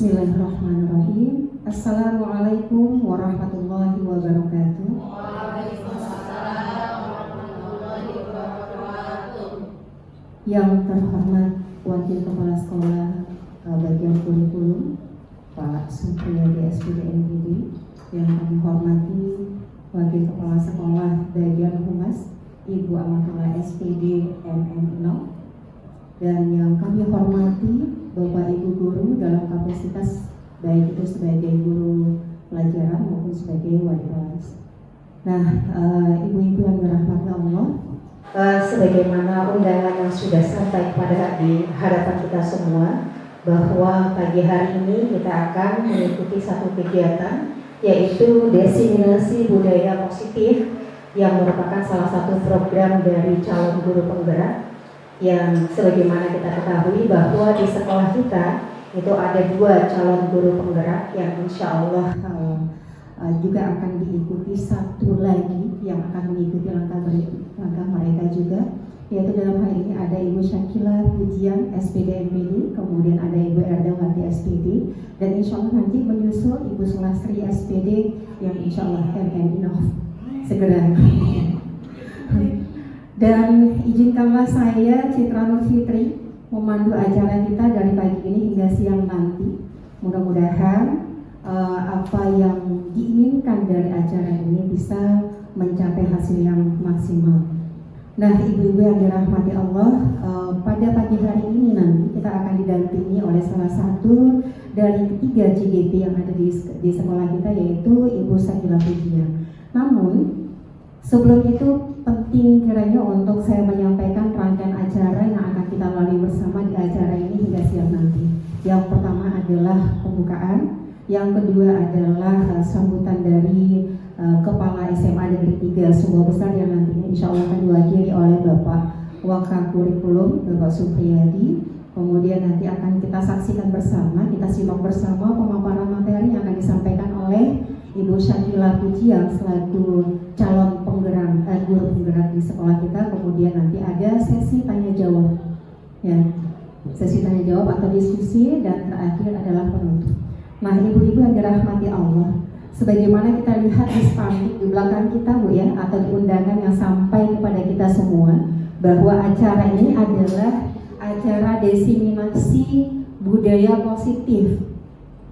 Bismillahirrahmanirrahim. Assalamualaikum warahmatullahi wabarakatuh. Waalaikumsalam warahmatullahi wabarakatuh. Yang terhormat Wakil Kepala Sekolah Bagian Kurikulum Pak Supriyadi SPD NPD, yang kami hormati Wakil Kepala Sekolah Bagian Humas Ibu Amatullah SPD MM0, dan yang kami hormati Bapak Ibu guru dalam kapasitas baik itu sebagai guru pelajaran maupun sebagai wali kelas. Nah, ibu-ibu yang dirahmati Allah, sebagaimana undangan yang sudah sampai pada di hadapan kita semua, bahwa pagi hari ini kita akan mengikuti satu kegiatan, yaitu diseminasi budaya positif yang merupakan salah satu program dari calon guru penggerak, yang sebagaimana kita ketahui bahwa di sekolah kita itu ada 2 calon guru penggerak yang insya Allah juga akan diikuti satu lagi yang akan mengikuti langkah mereka juga, yaitu dalam hal ini ada Ibu Syakila Pujian SPD MPD, kemudian ada Ibu Erdawati SPD, dan insya Allah nanti menyusul Ibu Sulastri SPD yang insya Allah MNINOV segera. Dan izinkanlah saya, Citra Nur Fitri, memandu acara kita dari pagi ini hingga siang nanti. Mudah-mudahan apa yang diinginkan dari acara ini bisa mencapai hasil yang maksimal. Nah, ibu-ibu yang dirahmati Allah, pada pagi hari ini nanti kita akan didampingi oleh salah satu dari 3 GGP yang ada di sekolah kita, yaitu Ibu Syakila Pujian. Namun sebelum itu penting kiranya untuk saya menyampaikan rangkaian acara yang akan kita lalui bersama di acara ini hingga siang nanti. Yang pertama adalah pembukaan, yang kedua adalah sambutan dari Kepala SMA Negeri 3 Sumbawa Besar yang nantinya insya Allah akan diwakili oleh Bapak Wakakurikulum Bapak Supriyadi. Kemudian nanti akan kita saksikan bersama, kita simak bersama pemaparan materi yang akan disampaikan oleh Ibu Syakila Pujian selaku calon guru penggerak di sekolah kita. Kemudian nanti ada sesi tanya jawab, ya, sesi tanya jawab atau diskusi, dan terakhir adalah penutup. Nah, ibu-ibu yang dirahmati Allah, sebagaimana kita lihat di spanduk di belakang kita, Bu, ya, atau di undangan yang sampai kepada kita semua, bahwa acara ini adalah acara diseminasi budaya positif.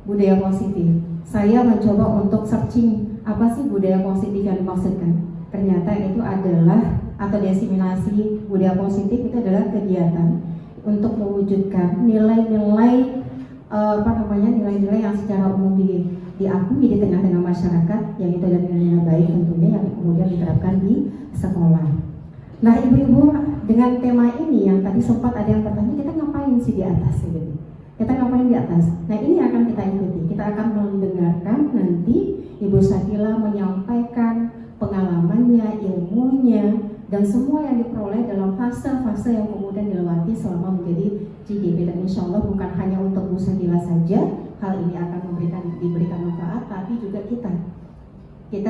Budaya positif. Saya mencoba untuk searching apa sih budaya positif yang dimaksudkan. Ternyata itu adalah, atau diseminasi budaya positif itu adalah kegiatan untuk mewujudkan nilai-nilai nilai-nilai yang secara umum diakui di tengah-tengah masyarakat, yang itu adalah nilai-nilai baik tentunya yang kemudian diterapkan di sekolah. Nah, ibu-ibu, dengan tema ini yang tadi sempat ada yang bertanya, kita ngapain sih di atas gitu? Kita ngapain di atas? Nah, ini akan kita ikuti. Kita akan mendengarkan nanti Ibu Syakila menyampaikan pengalamannya, ilmunya, dan semua yang diperoleh dalam fase-fase yang kemudian dilewati selama menjadi GGP. Dan insya Allah bukan hanya untuk Bu Syakila saja, hal ini akan diberikan manfaat, tapi juga kita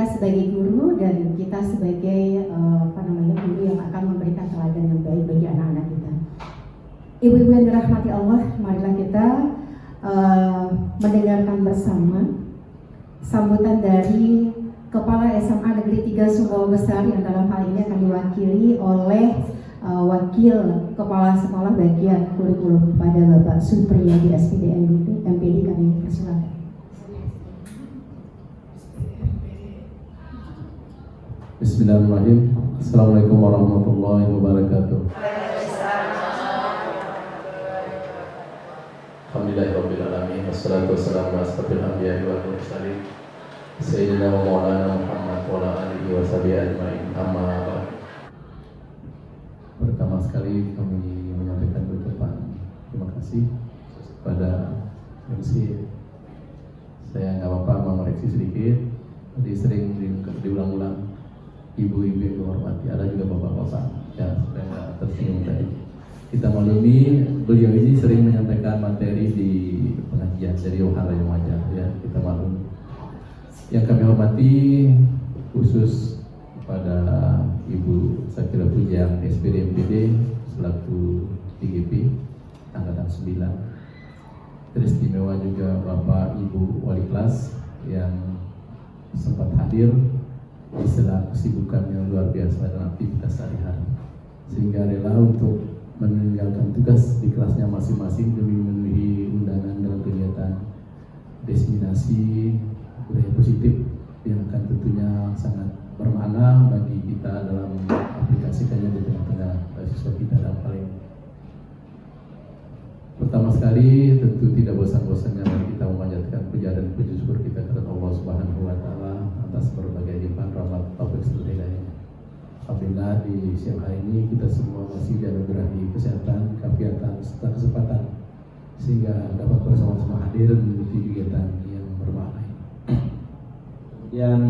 sebagai guru dan kita sebagai guru yang akan memberikan teladan yang baik bagi anak-anak kita. Ibu-ibu yang dirahmati Allah, marilah kita mendengarkan bersama sambutan dari Kepala SMA Negeri 3 Sumbawa Besar, yang dalam hal ini akan diwakili oleh Wakil Kepala Sekolah Bagian Kurikulum pada Bapak Supriyadi SPD MPD. Kami persilakan. Bismillahirrahmanirrahim. Assalamualaikum warahmatullahi wabarakatuh. Alhamdulillahirabbil alamin, wassalatu wassalamu ala asyrofil anbiya'i wal mursalin sayyidina wa maulana Muhammad wa ala alihi wa sahbihi ajmain. Amma ba'd. Pertama sekali kami menyampaikan ucapan terima kasih kepada MC. Saya nggak apa-apa mengoreksi sedikit, tadi sering diulang-ulang. Ibu-ibu yang dihormati, ada juga bapak-bapak ya, supaya nggak tersinggung tadi. Kita maklumi beliau ini sering menyampaikan materi di pengajian dari wahara yang wajar, ya, kita maklum. Yang kami hormati khusus kepada Ibu Syakila Pujian SPD MPD selaku TGP angkatan 9. teristimewa juga Bapak Ibu Wali kelas yang sempat hadir di sela kesibukan yang luar biasa dalam aktivitas sehari-hari, sehingga rela untuk meninggalkan tugas di kelasnya masing-masing demi memenuhi undangan dalam kegiatan diseminasi budaya positif yang akan tentunya sangat bermakna bagi kita dalam aplikasikannya di tengah-tengah siswa kita dalam hal ini. Pertama sekali tentu tidak bosan-bosannya mari kita memanjatkan puja dan puji syukur kita kepada Allah Subhanahu wa taala atas berbagai limpahan rahmat taufik serta hidayahnya. Alhamdulillah di siang hari ini kita semua masih dianugerahi kesehatan, keafiatan serta kesempatan sehingga dapat bersama-sama hadir mengikuti kegiatan yang bermakna. Kemudian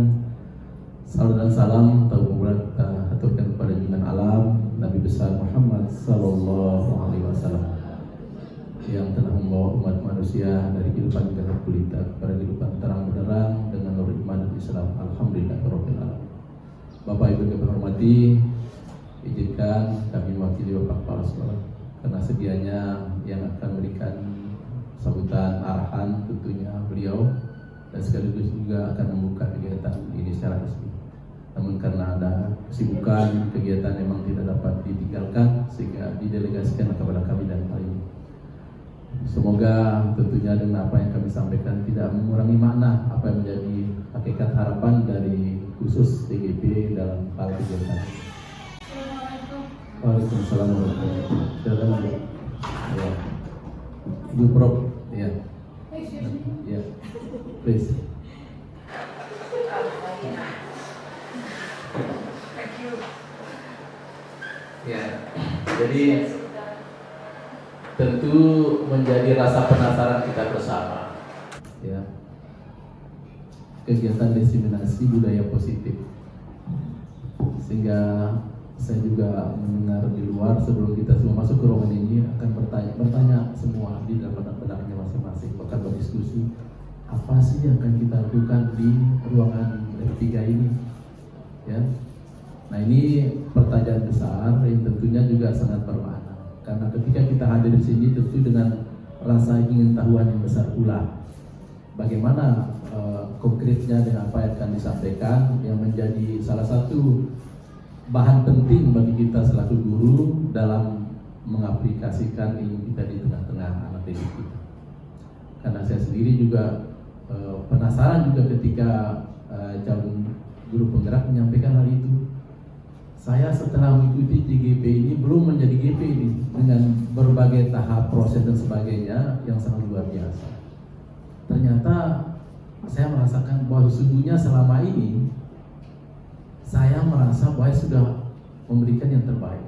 salam dan salam tauhid kita aturkan kepada junjungan alam Nabi besar Muhammad sallallahu alaihi wasallam yang telah membawa umat manusia dari kehidupan gelap gulita kepada kehidupan terang benderang dengan nur iman dan Islam. Alhamdulillahirabbil alamin. Bapak Ibu yang hormati, izinkan kami mewakili Bapak Kepala Sekolah karena sedianya yang akan memberikan sambutan arahan tentunya beliau dan sekaligus juga akan membuka kegiatan ini secara resmi. Namun karena ada kesibukan kegiatan memang tidak dapat ditinggalkan sehingga didelegasikan kepada kami dan hari ini. Semoga tentunya dengan apa yang kami sampaikan tidak mengurangi makna apa yang menjadi hakikat harapan dari khusus TGP dalam hal kegiatan. Waalaikumsalam warahmatullahi wabarakatuh. Ya. Ibu Prof. Ya. Ya. Please. Ya. Jadi tentu menjadi rasa penasaran kita bersama, ya, kegiatan diseminasi budaya positif, sehingga saya juga mendengar di luar sebelum kita semua masuk ke ruangan ini akan bertanya semua di dalam benaknya masing-masing, bahkan berdiskusi apa sih yang akan kita lakukan di ruangan F3 ini, ya. Nah ini pertanyaan besar yang tentunya juga sangat bermakna. Karena ketika kita hadir di sini tentu dengan rasa ingin tahuan yang besar pula, bagaimana konkretnya dengan apa yang akan disampaikan yang menjadi salah satu bahan penting bagi kita selaku guru dalam mengaplikasikan ilmu kita di tengah-tengah anak didik kita. Karena saya sendiri juga penasaran juga ketika calon guru penggerak menyampaikan hal itu. Saya setelah mengikuti TGP ini belum menjadi GP ini dengan berbagai tahap proses dan sebagainya yang sangat luar biasa. Ternyata saya merasakan bahwa sesungguhnya selama ini saya merasa bahwa saya sudah memberikan yang terbaik.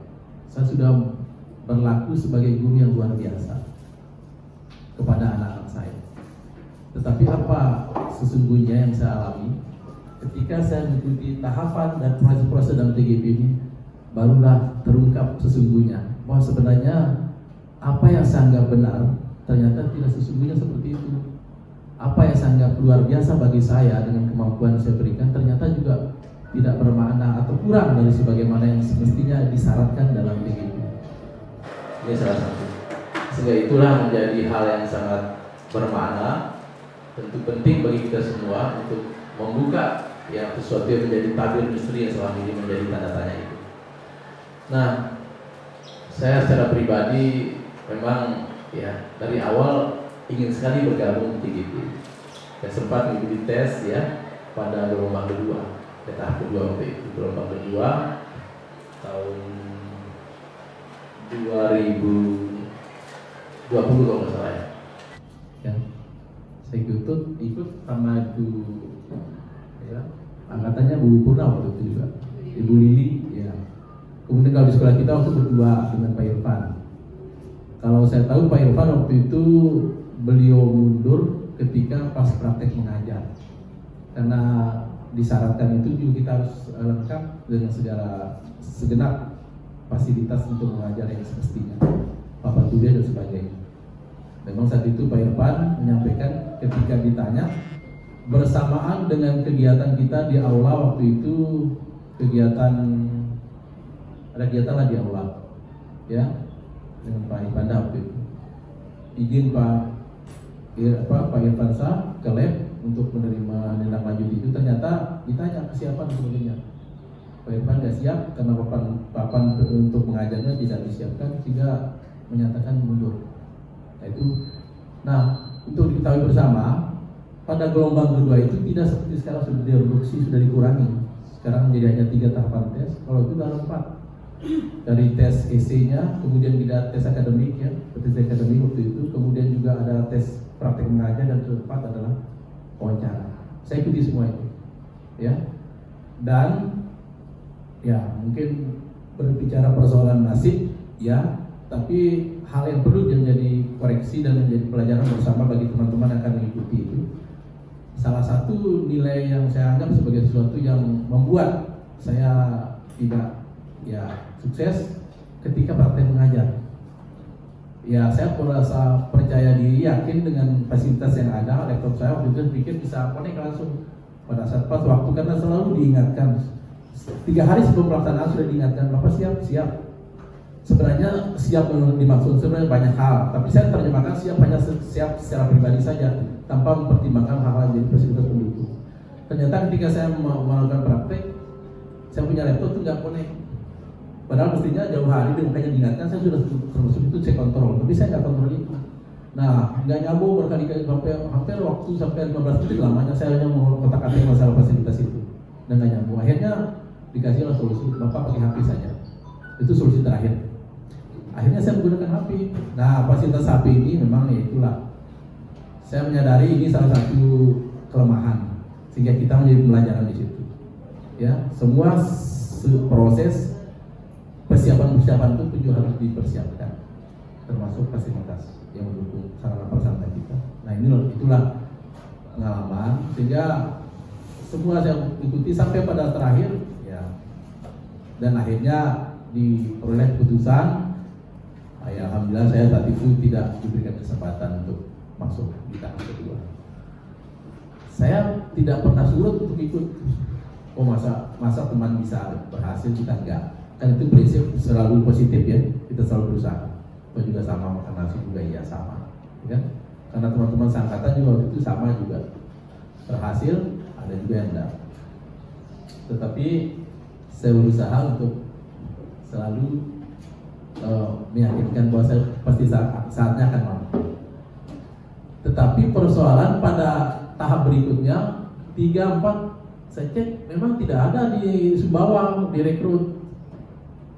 Saya sudah berlaku sebagai guru yang luar biasa kepada anak-anak saya. Tetapi apa sesungguhnya yang saya alami? Ketika saya mengikuti tahapan dan proses-proses dalam TGP ini, barulah terungkap sesungguhnya bahwa sebenarnya apa yang saya anggap benar ternyata tidak sesungguhnya seperti itu. Apa yang saya anggap luar biasa bagi saya dengan kemampuan yang saya berikan ternyata juga tidak bermakna atau kurang dari sebagaimana yang semestinya disyaratkan dalam TGP. Ini salah satu. Sehingga itulah menjadi hal yang sangat bermakna, tentu penting bagi kita semua untuk membuka yang sesuatu yang menjadi tabir misteri yang selama ini menjadi tanda tanya itu. Nah, saya secara pribadi memang ya dari awal ingin sekali bergabung di TGP. Saya sempat mengikuti tes ya pada gelombang kedua, tahap kedua waktu itu, gelombang kedua tahun 2020 kalau nggak salah ya. Ya, saya ikut sama itu ya, angkatannya Bu Purna waktu itu juga, Ibu Lili, ya. Kemudian kalau di sekolah kita waktu berdua dengan Pak Irfan. Kalau saya tahu Pak Irfan waktu itu beliau mundur ketika pas praktek mengajar, karena disyaratkan itu juga kita harus lengkap dengan segenap fasilitas untuk mengajar yang semestinya, papan tulis dan sebagainya. Memang saat itu Pak Irfan menyampaikan ketika ditanya bersamaan dengan kegiatan kita di aula waktu itu, ada kegiatan lah di aula ya dengan Pak Ipanda waktu itu. Izin Pak Pak Irfansa ke lab untuk menerima tindak lanjut itu, ternyata ditanya kesiapan sebagainya. Pak Irfan nggak siap karena papan untuk mengajarnya tidak disiapkan sehingga menyatakan mundur. Nah, untuk diketahui bersama, pada gelombang kedua itu tidak seperti sekarang sudah direduksi, sudah dikurangi. Sekarang menjadi hanya 3 tahapan tes. Kalau itu sudah 4. Dari tes EC-nya, kemudian tidak tes akademik ya, tes akademik waktu itu, kemudian juga ada tes praktek mengajar, dan keempat adalah wawancara. Saya ikuti semua itu, ya. Dan ya mungkin berbicara persoalan nasib, ya, tapi hal yang perlu menjadi koreksi dan menjadi pelajaran bersama bagi teman-teman yang akan mengikuti itu. Salah satu nilai yang saya anggap sebagai sesuatu yang membuat saya tidak sukses ketika praktek mengajar. Ya, saya merasa percaya diri, yakin dengan fasilitas yang ada. Laptop saya waktu itu pikir bisa connect langsung pada saat pas waktu, karena selalu diingatkan 3 hari sebelum pelaksanaan sudah diingatkan, Bapak siap. Sebenarnya siap dimaksud sebenarnya banyak hal, tapi saya terjemahkan siap hanya siap secara pribadi saja tanpa mempertimbangkan hal-hal jadi fasilitas pendukung. Ternyata ketika saya melakukan praktek, saya punya laptop itu nggak connect. Padahal mestinya jauh hari makanya diingatkan, saya sudah termasuk itu saya kontrol, tapi saya nggak kontrol itu. Nah, nggak nyambung berkali-kali hampir waktu sampai 15 menit lamanya saya hanya mau kotak-katik masalah fasilitas itu, dan nggak nyambung. Akhirnya dikasihlah solusi, Bapak pakai HP saja. Itu solusi terakhir. Akhirnya saya menggunakan HP. Nah, fasilitas HP ini memang ya itulah. Saya menyadari ini salah satu kelemahan, sehingga kita menjadi pelajaran di situ. Ya, semua proses persiapan itu juga harus dipersiapkan, termasuk fasilitas yang mendukung sarana prasarana kita. Nah, itulah pengalaman, sehingga semua saya ikuti sampai pada terakhir, ya, dan akhirnya diperoleh keputusan. Ya, alhamdulillah saya saat itu tidak diberikan kesempatan untuk masuk di tahap kedua. Saya tidak pernah surut untuk ikut. Oh, masa teman bisa berhasil, kita enggak. Kan itu prinsip selalu positif ya, kita selalu berusaha. Atau juga sama makan nasi juga, iya sama, ya kan? Karena teman-teman seangkatan juga waktu itu sama juga berhasil, ada juga yang enggak. Tetapi saya berusaha untuk selalu meyakinkan bahwa saya pasti saatnya akan mampu. Tetapi persoalan pada tahap berikutnya 3-4 saya cek memang tidak ada di Sumbawa direkrut.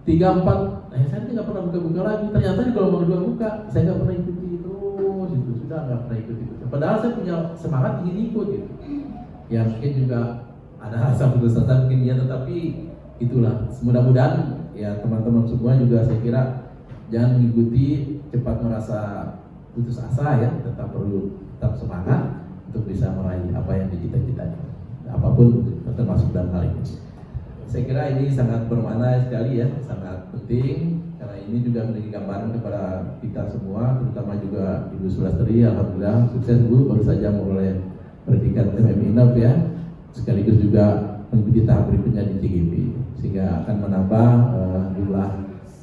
3-4 saya tidak pernah buka-buka lagi. Ternyata di gelombang 2 buka, saya nggak pernah ikuti terus itu, sudah nggak pernah ikuti itu. Padahal saya punya semangat ingin ikut gitu. Ya mungkin juga ada rasa putus-asa mungkin ya, tetapi itulah. Mudah-mudahan ya teman-teman semua juga saya kira jangan mengikuti cepat merasa putus asa ya, tetap semangat untuk bisa meraih apa yang dicita-citanya, apapun termasuk dalam hal ini. Saya kira ini sangat bermakna sekali ya, sangat penting karena ini juga menjadi gambaran kepada kita semua, terutama juga Ibu Sulastri. Alhamdulillah sukses Bu, baru saja mulai predikat MMINAP ya, sekaligus juga mengikuti tahap berikutnya di CGP, sehingga akan menambah jumlah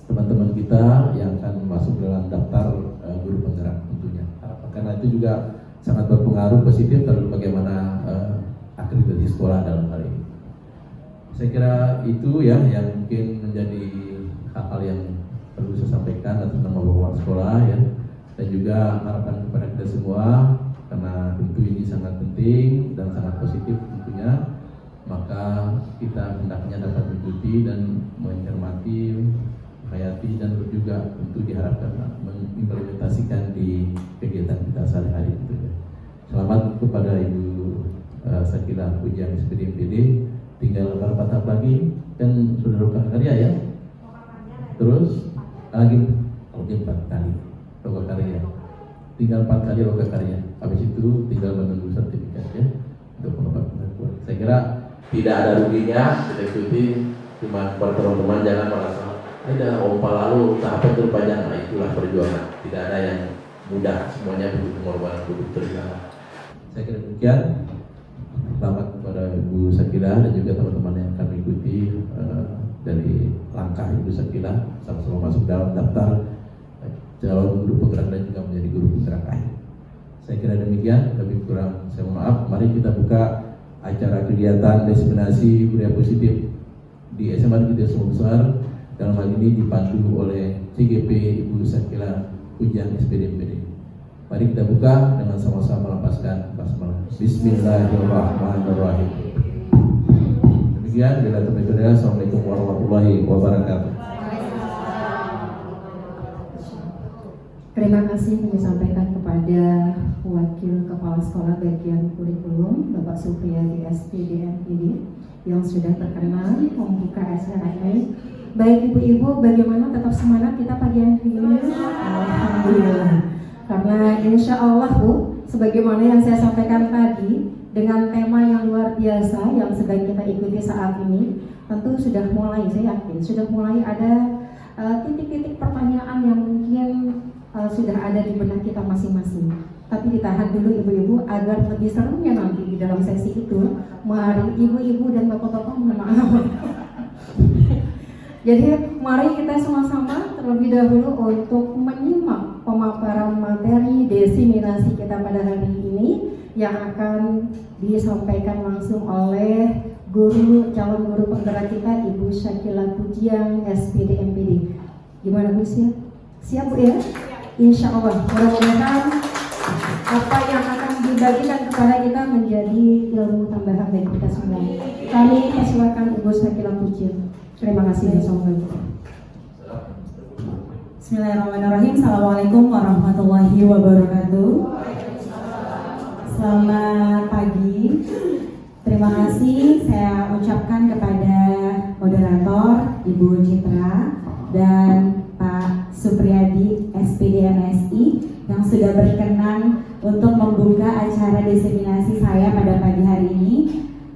teman-teman kita yang akan masuk dalam daftar guru penggerak tentunya. Karena itu juga sangat berpengaruh positif terhadap bagaimana akreditasi sekolah dalam hal ini. Saya kira itu ya yang mungkin menjadi hal-hal yang perlu saya sampaikan atas nama Bapak Sekolah ya, dan juga harapan kepada kita semua, karena tentu ini sangat penting dan sangat positif tentunya. Maka kita hendaknya dapat mengikuti dan mencermati, menghayati, dan juga tentu diharapkan mengimplementasikan di kegiatan kita sehari-hari tentunya. Selamat kepada Ibu Sakila Pujian SPD MPD, tinggal beberapa tahap lagi kan sudah Loka Karya ya. Terus lagi 4 kali Loka Karya, tinggal 4 kali Loka Karya. Habis itu tinggal menunggu sertifikat ya untuk mendapat pengakuan. Saya kira tidak ada ruginya kita ikuti, cuma buat teman-teman jangan merasa ada ompa lalu tahapan terpanjang. Nah, itulah perjuangan, tidak ada yang mudah, semuanya butuh pengorbanan, butuh perjuangan. Saya kira demikian. Selamat kepada Ibu Sakila dan juga teman-teman yang kami ikuti dari langkah Ibu Sakila sama-sama masuk dalam daftar calon guru penggerak dan juga menjadi guru penggerak akhir. Saya kira demikian, lebih kurang saya mohon maaf. Mari kita buka acara kegiatan diseminasi budaya positif di SMA Negeri Semua Besar. Dalam hal ini dipandu oleh CGP Ibu Sakila Pujian SPD MPD. Mari kita buka dengan sama-sama melepaskan basmalah. Bismillahirrahmanirrahim. Demikian, bila terima. Assalamualaikum warahmatullahi wabarakatuh. Terima kasih kami sampaikan kepada Wakil Kepala Sekolah Bagian Kurikulum Bapak Supriyadi SPD MPD yang sudah berkenan membuka acara ini. Baik ibu-ibu, bagaimana tetap semangat kita pagi hari ini? Alhamdulillah. Karena insya Allah Bu, sebagaimana yang saya sampaikan tadi, dengan tema yang luar biasa yang sedang kita ikuti saat ini, tentu sudah mulai, saya yakin, sudah mulai ada titik-titik pertanyaan yang mungkin sudah ada di benak kita masing-masing. Tapi ditahan dulu ibu-ibu agar lebih serunya nanti di dalam sesi itu. Mari ibu-ibu dan bapak-bapak, mohon maaf. Jadi mari kita sama-sama terlebih dahulu untuk menyimak pemaparan materi diseminasi kita pada hari ini yang akan disampaikan langsung oleh calon guru penggerak kita Ibu Sakila Pujian SPD MPD. Gimana Bu, siap? Siap Bu ya? Insya Allah, mudah-mudahan apa yang akan dibagikan kepada kita menjadi ilmu tambahan bagi kita semua. Kami persilakan Ibu Sakila Pujian. Terima kasih. Assalamualaikum. Bismillahirrahmanirrahim. Assalamualaikum warahmatullahi wabarakatuh. Selamat pagi. Terima kasih saya ucapkan kepada moderator Ibu Citra dan Pak Supriyadi SPD MSI yang sudah berkenan untuk membuka acara diseminasi saya pada pagi hari ini.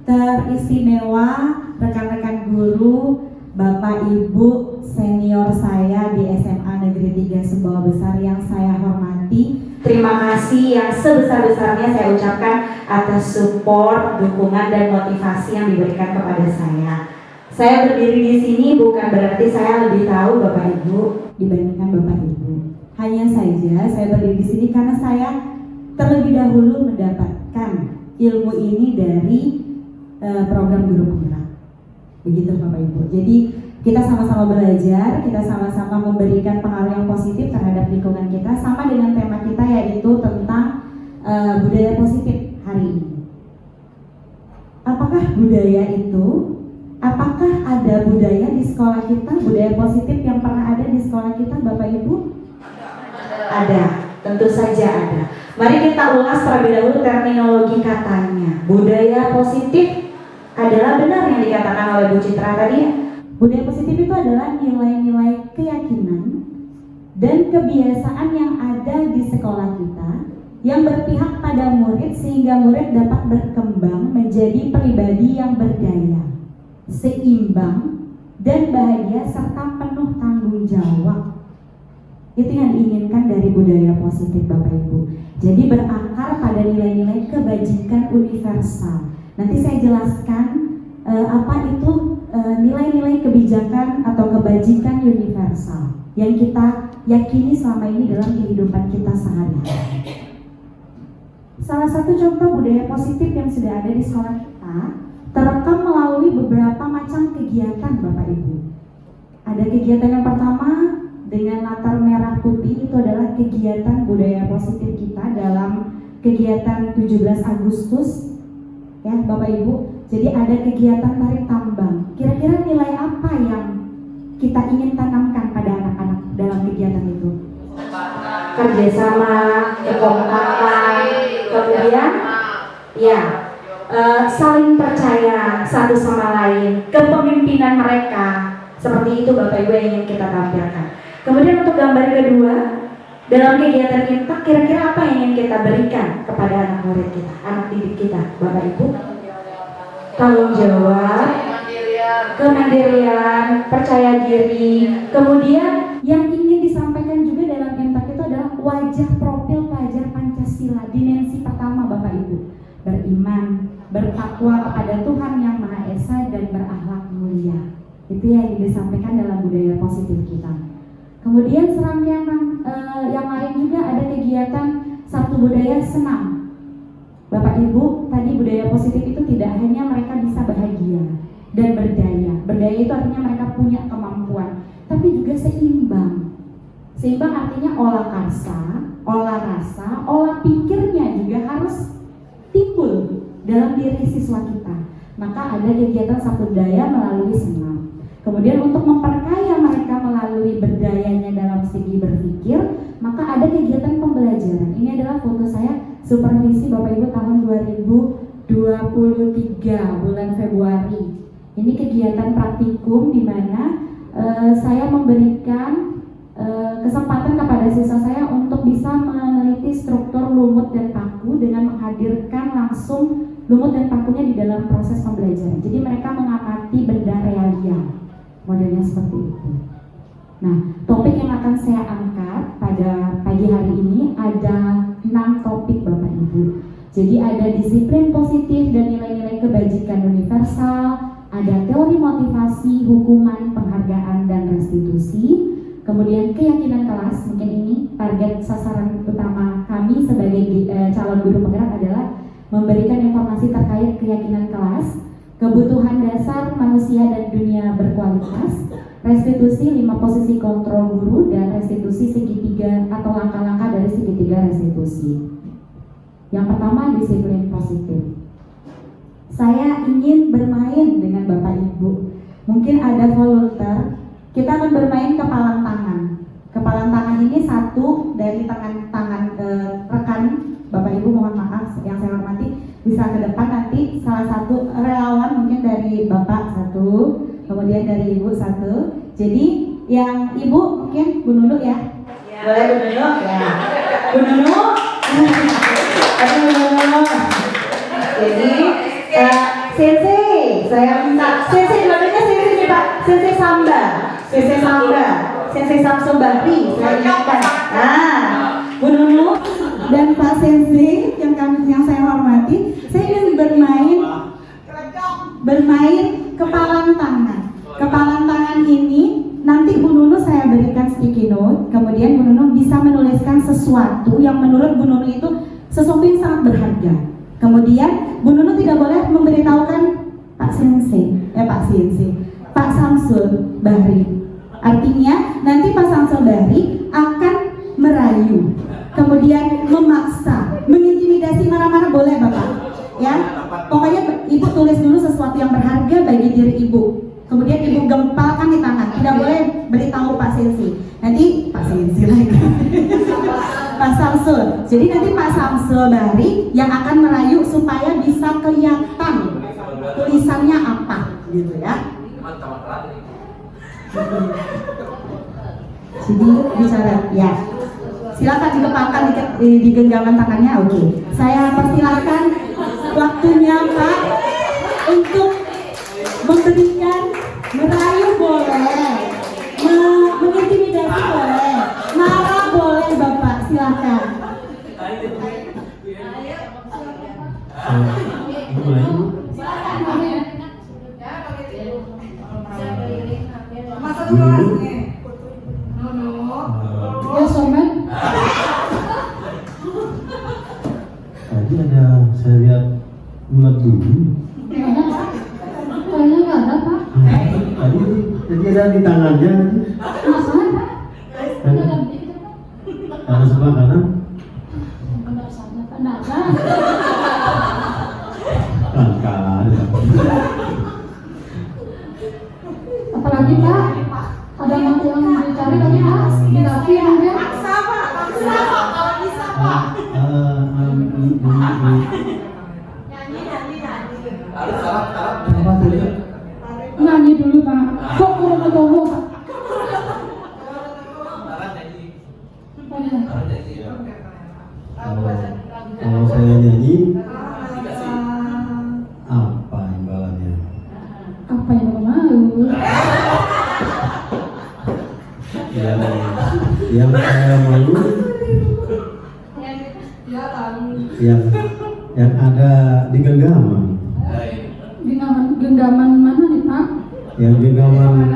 Teristimewa rekan-rekan guru, Bapak Ibu senior saya di SMA Negeri 3 Sumbawa Besar yang saya hormati. Terima kasih yang sebesar-besarnya saya ucapkan atas support, dukungan dan motivasi yang diberikan kepada saya. Saya berdiri di sini bukan berarti saya lebih tahu Bapak Ibu dibandingkan Bapak Ibu. Hanya saja saya berdiri di sini karena saya terlebih dahulu mendapatkan ilmu ini dari program guru penggerak. Begitu Bapak Ibu. Jadi kita sama-sama belajar, kita sama-sama memberikan pengaruh yang positif terhadap lingkungan kita, sama dengan tema kita yaitu tentang budaya positif hari ini. Apakah budaya itu? Apakah ada budaya di sekolah kita, budaya positif yang pernah ada di sekolah kita, Bapak Ibu? Ada, tentu saja ada. Mari kita ulas terlebih dahulu terminologi katanya. Budaya positif adalah benar yang dikatakan oleh Bu Citra tadi ya. Budaya positif itu adalah nilai-nilai keyakinan dan kebiasaan yang ada di sekolah kita yang berpihak pada murid sehingga murid dapat berkembang menjadi pribadi yang berdaya, seimbang, dan bahagia serta penuh tanggung jawab. Itu yang diinginkan dari budaya positif Bapak Ibu. Jadi berakar pada nilai-nilai kebajikan universal. Nanti saya jelaskan apa itu nilai-nilai kebijakan atau kebajikan universal yang kita yakini selama ini dalam kehidupan kita sehari-hari. Salah satu contoh budaya positif yang sudah ada di sekolah kita terekam melalui beberapa macam kegiatan Bapak Ibu. Ada kegiatan yang pertama dengan latar merah putih, itu adalah kegiatan budaya positif kita dalam kegiatan 17 Agustus ya Bapak Ibu. Jadi ada kegiatan tarik tambang. Kira-kira nilai apa yang kita ingin tanamkan pada anak-anak dalam kegiatan itu? Kerjasama, kekompakan, kemudian ya saling percaya satu sama lain, kepemimpinan mereka. Seperti itu Bapak Ibu yang ingin kita tampilkan. Kemudian untuk gambar kedua, dalam kegiatan kita kira-kira apa yang ingin kita berikan kepada anak murid kita, anak didik kita, Bapak Ibu? Tanggung jawab, kemandirian, percaya diri. Kemudian yang ingin disampaikan juga dalam impact itu adalah wajah profil pelajar Pancasila. Dimensi pertama Bapak Ibu, beriman, bertakwa kepada Tuhan Yang Maha Esa dan berakhlak mulia. Itu yang disampaikan dalam budaya positif kita. Kemudian serangkaian yang lain juga ada kegiatan Sabtu Budaya senam. Bapak Ibu, tadi budaya positif itu tidak hanya mereka bisa bahagia dan berdaya. Berdaya itu artinya mereka punya kemampuan, tapi juga seimbang. Seimbang artinya olah karsa, olah rasa, olah pikirnya juga harus timbul dalam diri siswa kita. Maka ada kegiatan Sabtu Budaya melalui senam. Kemudian untuk memperkaya mereka melalui berdayanya dalam segi berpikir, maka ada kegiatan pembelajaran. Ini adalah foto saya supervisi Bapak Ibu tahun 2023 bulan Februari. Ini kegiatan praktikum di mana saya memberikan kesempatan kepada siswa saya untuk bisa meneliti struktur lumut dan paku dengan menghadirkan langsung lumut dan pakunya di dalam proses pembelajaran. Jadi mereka mengamati benda realia, modelnya seperti itu. Nah, topik yang akan saya angkat pada pagi hari ini ada 6 topik Bapak Ibu. Jadi ada disiplin positif dan nilai-nilai kebajikan universal, ada teori motivasi, hukuman, penghargaan, dan restitusi. Kemudian keyakinan kelas, mungkin ini target sasaran utama kami sebagai calon guru penggerak adalah memberikan informasi terkait keyakinan kelas, kebutuhan dasar manusia dan dunia berkualitas, restitusi 5 posisi kontrol guru, dan restitusi segitiga atau langkah-langkah dari segitiga restitusi. Yang pertama, disiplin positif. Saya ingin bermain dengan Bapak Ibu. Mungkin ada volunteer. Kita akan bermain kepalan tangan. Kepalan tangan ini satu dari tangan rekan Bapak Ibu, mohon maaf yang saya hormati, bisa ke depan nanti salah satu relawan mungkin dari Bapak satu, kemudian dari Ibu satu. Jadi yang Ibu mungkin Bu Nunu ya? Boleh Bu Nunu? Ya. Bu Nunu? Aduh Bu Nunu. Jadi Sensei, saya minta Sensei namanya Sensei nih Pak, Sensei Samba, Sensei Samba, Sensei Samsul Bahri, saya ingatkan. Nah, Bu Nunu dan Pak Sensei yang saya hormati, saya ingin bermain kepalan tangan. Kepalan tangan ini nanti Bu Nunu saya berikan sticky note, kemudian Bu Nunu bisa menuliskan sesuatu yang menurut Bu Nunu itu sesuatu yang sangat berharga. Kemudian Bu Nunu tidak boleh memberitahukan Pak Samsul Bahri. Artinya nanti Pak Samsul Bahri akan merayu, kemudian memaksa, mengintimidasi, marah-marah boleh Bapak, ya. Pokoknya Ibu tulis dulu sesuatu yang berharga bagi diri Ibu. Kemudian Ibu gempalkan di tangan, tidak boleh beritahu Pak Sensi. Nanti Pak Sensi lagi, Pak Samsul. Jadi nanti Pak Samsul Bahri yang akan merayu supaya bisa kelihatan tulisannya apa, gitu ya. Jadi bicara, ya. Silakan dikepalkan di genggaman tangannya. Oke. Saya persilahkan waktunya Pak untuk memberikan, merayu boleh, mengintimidasi boleh, marah boleh Bapak, silakan. Ya Somen. Tadi ada saya lihat ulat bulu. Kayaknya nggak ada Pak. Tadi ada di tangannya. Masalah Pak? Ada sebelah kanan. Enggak sana Pak, enggak ada. Kan. Apalagi Pak? Ada yang dicari lagi Pak? Tapi mungkin. Paksa Pak, kalau bisa Pak. Nyanyi dulu Pak. Kok kurang ketemu Pak? Kalau saya nyanyi, apa imbalannya? Apa yang mau malu? Yang saya malu, yang ada di genggaman. Genggaman mana nih Pak? Yang genggaman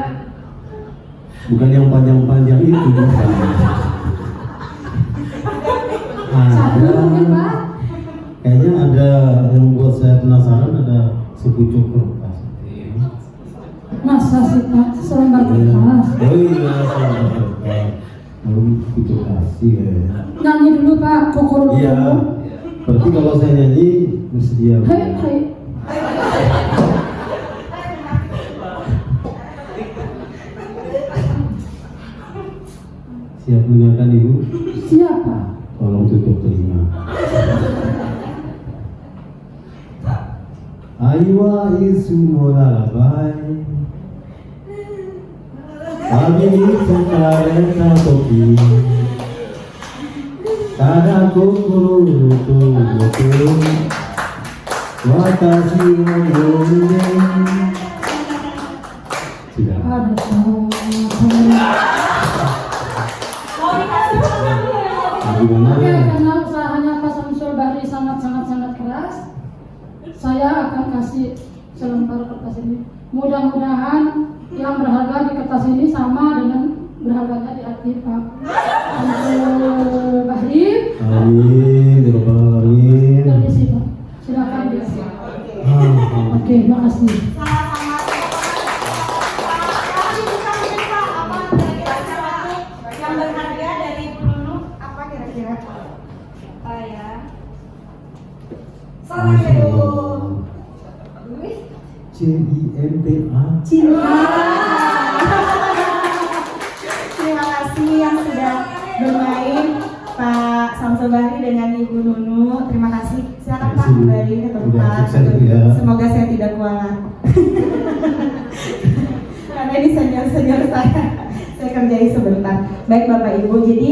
bukan yang panjang-panjang itu bukan. Satu mungkin ada, Pak. kayaknya ada yang buat saya penasaran, ada sepucuk kertas. Masa sih Pak, selembar kertas. Oh iya, selembar kertas. Belum sepucuk kasih ya. Nyanyi dulu Pak, kokoro Iya. dulu. Berarti kalau saya nyanyi bersedia. Hai, hai. Siap mendengarkan Ibu? Siapa? Tolong tutup telinga. Aiwa isu molalabai. Kami sekarang kopi. Tada kokoro to watashi wa yonde. Sudah. Ada tahu. Mau dikasih tangan ya? Gimana Oke, ya? karena usahanya Pak Samsul Bahri sangat keras, saya akan kasih selembar kertas ini. Mudah-mudahan yang berharga di kertas ini sama dengan berharganya di hati Pak Samsul Bahri. Amin, ya Rabbal alamin. Permisi Pak, silakan dia. Oke, makasih. Sama-sama. Tapi bukan mungkin Pak, apa kira-kira sesuatu yang berharga dari Ibu Nunu? Apa kira-kira? Apa ya? Salah ya dong. CIMTA. Terima kasih yang sudah bermain Pak Samsul Bahri dengan Ibu Nunu. Terima kasih. Silakan Pak kembali ke Udah tempat. sukses ya. Semoga saya tidak kualat. Karena ini senior saya kerjai sebentar. Baik Bapak Ibu, jadi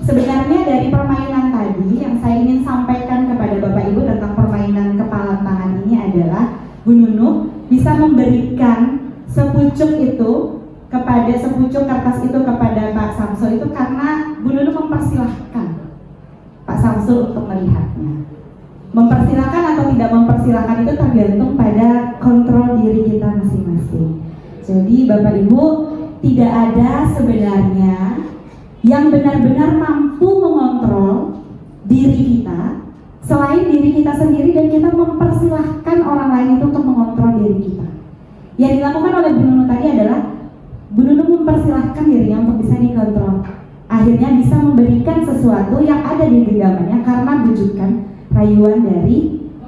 sebenarnya dari permainan tadi yang saya ingin sampaikan kepada Bapak Ibu tentang permainan kepala tangan ini adalah Bu Nunu bisa memberikan sepucuk kertas itu kepada Pak Samsul itu karena Bu Nunu mempersilahkan Pak Samsul untuk melihatnya. Mempersilahkan atau tidak mempersilahkan itu tergantung pada kontrol diri kita masing-masing. Jadi Bapak Ibu, tidak ada sebenarnya yang benar-benar mampu mengontrol diri kita selain diri kita sendiri, dan kita mempersilahkan orang lain itu untuk mengontrol diri kita. Yang dilakukan oleh Bu Nunu tadi adalah Bu Nunu mempersilahkan dirinya untuk bisa dikontrol. Akhirnya bisa memberikan sesuatu yang ada di genggamannya karena bujukan rayuan dari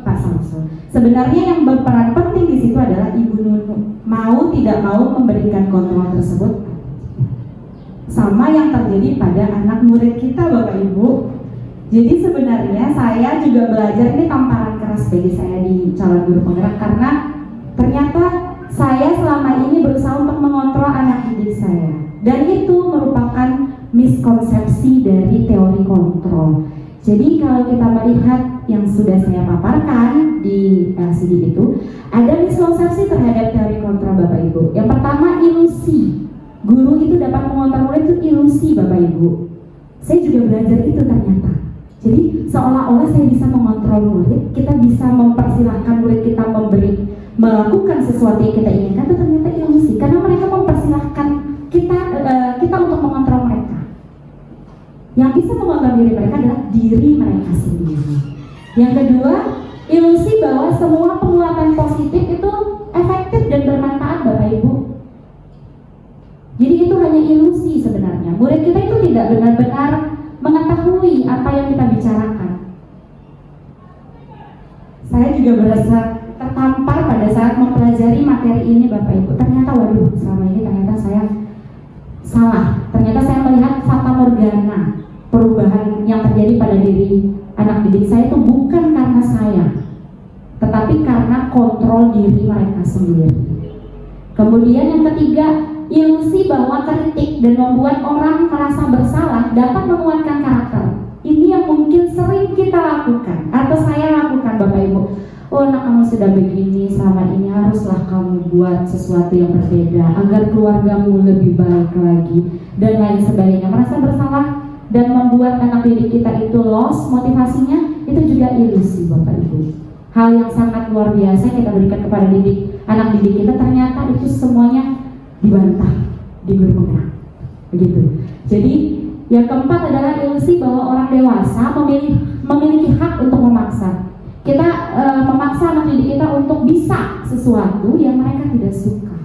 Pak Samsul. Sebenarnya yang berperan penting di situ adalah Ibu Nunu mau tidak mau memberikan kontrol tersebut, sama yang terjadi pada anak murid kita Bapak Ibu. Jadi sebenarnya saya juga belajar, ini tamparan keras bagi saya di calon guru penggerak, karena ternyata saya selama ini berusaha untuk mengontrol anak didik saya, dan itu merupakan miskonsepsi dari teori kontrol. Jadi kalau kita melihat yang sudah saya paparkan di LCD itu, ada miskonsepsi terhadap teori kontrol Bapak Ibu. Yang pertama, ilusi. Guru itu dapat mengontrol murid, itu ilusi Bapak Ibu. Saya juga belajar itu ternyata. Jadi seolah-olah saya bisa mengontrol murid, kita bisa mempersilahkan murid kita melakukan sesuatu yang kita inginkan, itu ternyata ilusi. Karena mereka mempersilahkan kita untuk mengontrol mereka. Yang bisa mengontrol diri mereka adalah diri mereka sendiri. Yang kedua, ilusi bahwa semua penguatan positif itu efektif dan bermanfaat Bapak Ibu. Jadi itu hanya ilusi sebenarnya. Murid kita itu tidak benar-benar mengetahui apa yang kita bicarakan. Saya juga berasa tertampar pada saat mempelajari materi ini Bapak Ibu. Ternyata waduh, selama ini ternyata saya salah. Ternyata saya melihat fata morgana, perubahan yang terjadi pada diri anak didik saya itu bukan karena saya, tetapi karena kontrol diri mereka sendiri. Kemudian yang ketiga, ilusi bahwa kritik dan membuat orang merasa bersalah dapat menguatkan karakter. Ini yang mungkin sering kita lakukan atau saya lakukan Bapak Ibu. Oh, anak kamu sudah begini, selama ini haruslah kamu buat sesuatu yang berbeda agar keluargamu lebih baik lagi dan lain sebagainya. Merasa bersalah dan membuat anak didik kita itu lost motivasinya, itu juga ilusi Bapak Ibu. Hal yang sangat luar biasa kita berikan kepada anak didik kita, ternyata itu semuanya dibantah di guru penggerak. Begitu. Jadi Yang keempat adalah ilusi bahwa orang dewasa memiliki hak untuk memaksa. Kita memaksa anak didik kita untuk bisa sesuatu yang mereka tidak suka.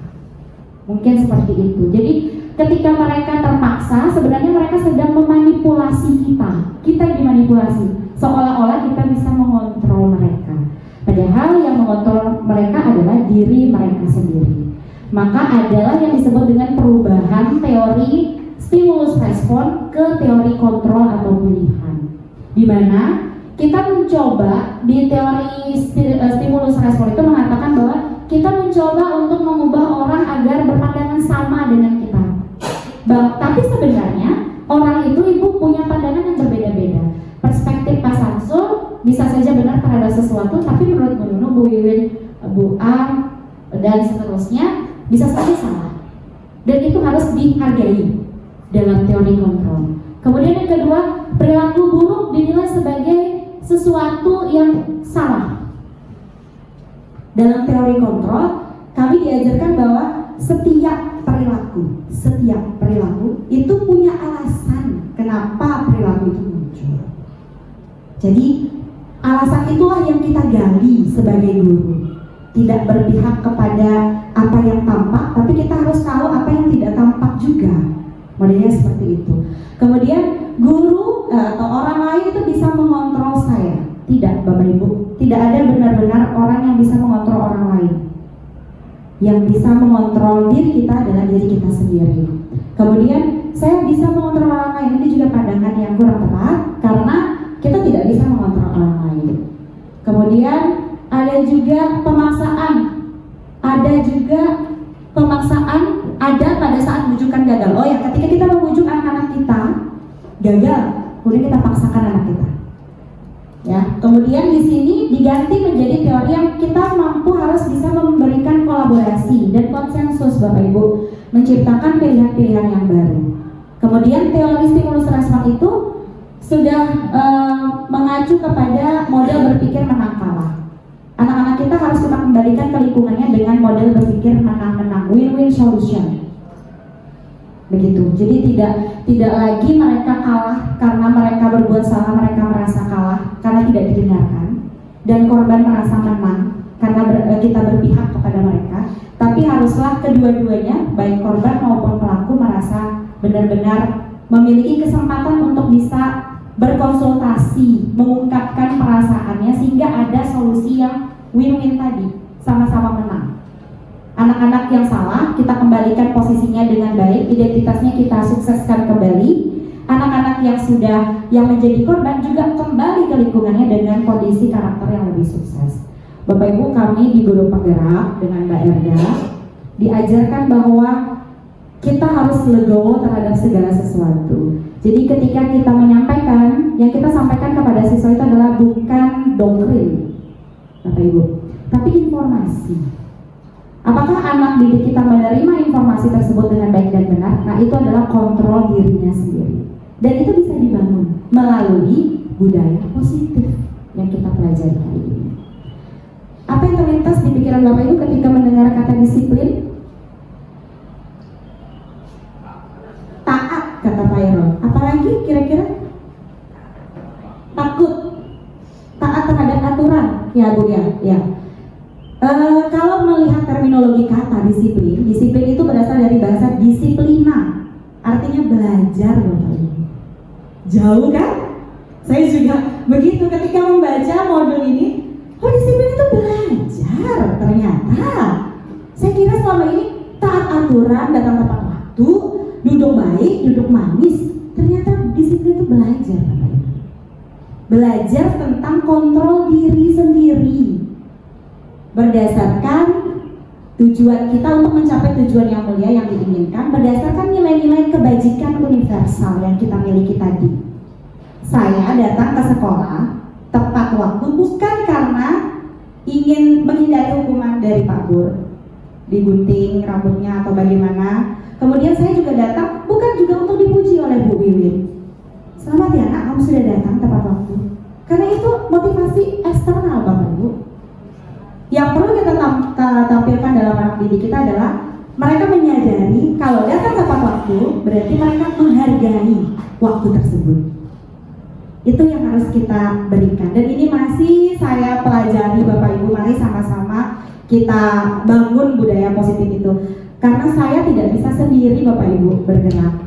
Mungkin seperti itu. Jadi ketika mereka terpaksa, sebenarnya mereka sedang memanipulasi kita. Kita yang dimanipulasi, seolah-olah kita bisa mengontrol mereka. Padahal yang mengontrol mereka adalah diri mereka sendiri. Maka adalah yang disebut dengan perubahan teori stimulus respon ke teori kontrol atau pilihan, di mana kita mencoba di teori stimulus respon itu mengatakan bahwa kita mencoba untuk mengubah orang agar berpandangan sama dengan kita. Tapi sebenarnya orang itu ibu punya pandangan yang berbeda-beda. Perspektif Pak Samsul bisa saja benar terhadap sesuatu, tapi menurut Bu Nunu, Bu Wiwin, Bu Am, dan seterusnya bisa saja salah. Dan itu harus dihargai dalam teori kontrol. Kemudian yang kedua, perilaku buruk dinilai sebagai sesuatu yang salah. Dalam teori kontrol, kami diajarkan bahwa setiap perilaku itu punya alasan kenapa perilaku itu muncul. Jadi alasan itulah yang kita gali sebagai guru. Tidak berpihak kepada apa yang tampak, tapi kita harus tahu apa yang tidak tampak juga. Modelnya seperti itu. Kemudian guru atau orang lain itu bisa mengontrol saya. Tidak, Bapak Ibu. Tidak ada benar-benar orang yang bisa mengontrol orang lain. Yang bisa mengontrol diri kita adalah diri kita sendiri. Kemudian saya bisa mengontrol orang lain. Ini juga pandangan yang kurang tepat, karena kita tidak bisa mengontrol orang lain. Kemudian ada juga pemaksaan. Ada pada saat bujukan gagal. Oh ya, ketika kita membujuk anak-anak kita gagal, kemudian kita paksakan anak kita. Ya, kemudian di sini diganti menjadi teori yang kita mampu harus bisa memberikan kolaborasi dan konsensus, Bapak Ibu, menciptakan pilihan-pilihan yang baru. Kemudian teori stimulus respon itu sudah mengacu kepada model berpikir menang kalah. Anak-anak kita harus kita kembalikan ke lingkungannya dengan model berpikir menang-menang, win-win solution. Begitu. Jadi tidak lagi mereka kalah karena mereka berbuat salah, mereka merasa kalah karena tidak didengarkan, dan korban merasa menang karena kita berpihak kepada mereka. Tapi haruslah kedua-duanya, baik korban maupun pelaku, merasa benar-benar memiliki kesempatan untuk bisa berkonsultasi, mengungkapkan perasaannya sehingga ada solusi yang win-win tadi, sama-sama menang. Anak-anak yang salah kita kembalikan posisinya dengan baik, identitasnya kita sukseskan kembali. Anak-anak yang menjadi korban juga kembali ke lingkungannya dengan kondisi karakter yang lebih sukses. Bapak Ibu, kami di Guru Penggerak dengan Mbak Erda diajarkan bahwa kita harus legowo terhadap segala sesuatu. Jadi ketika kita menyampaikan, yang kita sampaikan kepada siswa itu adalah bukan doktrin, Bapak Ibu, tapi informasi. Apakah anak didik kita menerima informasi tersebut dengan baik dan benar? Nah, itu adalah kontrol dirinya sendiri. Dan itu bisa dibangun melalui budaya positif yang kita pelajari hari ini. Apa yang terlintas di pikiran Bapak Ibu ketika mendengar kata disiplin? Taat, kata Pak Iron. Apalagi kira-kira? Takut. Taat terhadap aturan. Ya Bu ya. Kalau melihat terminologi kata disiplin itu berasal dari bahasa disiplina, artinya belajar, Bapak Ibu. Jauh kan? Saya juga begitu ketika membaca modul ini. Oh, disiplin itu belajar. Ternyata saya kira selama ini taat aturan, datang tepat waktu, duduk baik, duduk manis. Ternyata disiplin itu belajar, Bapak Ibu. Belajar tentang kontrol diri sendiri, berdasarkan tujuan kita untuk mencapai tujuan yang mulia yang diinginkan, berdasarkan nilai-nilai kebajikan universal yang kita miliki tadi. Saya datang ke sekolah tepat waktu bukan karena ingin menghindari hukuman dari Pak Bur, digunting rambutnya atau bagaimana. Kemudian saya juga datang bukan juga untuk dipuji oleh Bu Wiwin. Selamat ya nak, kamu sudah datang tepat waktu. Karena itu motivasi eksternal, Bapak Ibu. Yang perlu kita tampilkan dalam anak didik kita adalah Mereka menyadari kalau datang tepat waktu berarti mereka menghargai waktu tersebut. Itu yang harus kita berikan. Dan ini masih saya pelajari Bapak Ibu. Mari sama-sama kita bangun budaya positif itu. Karena saya tidak bisa sendiri Bapak Ibu bergerak.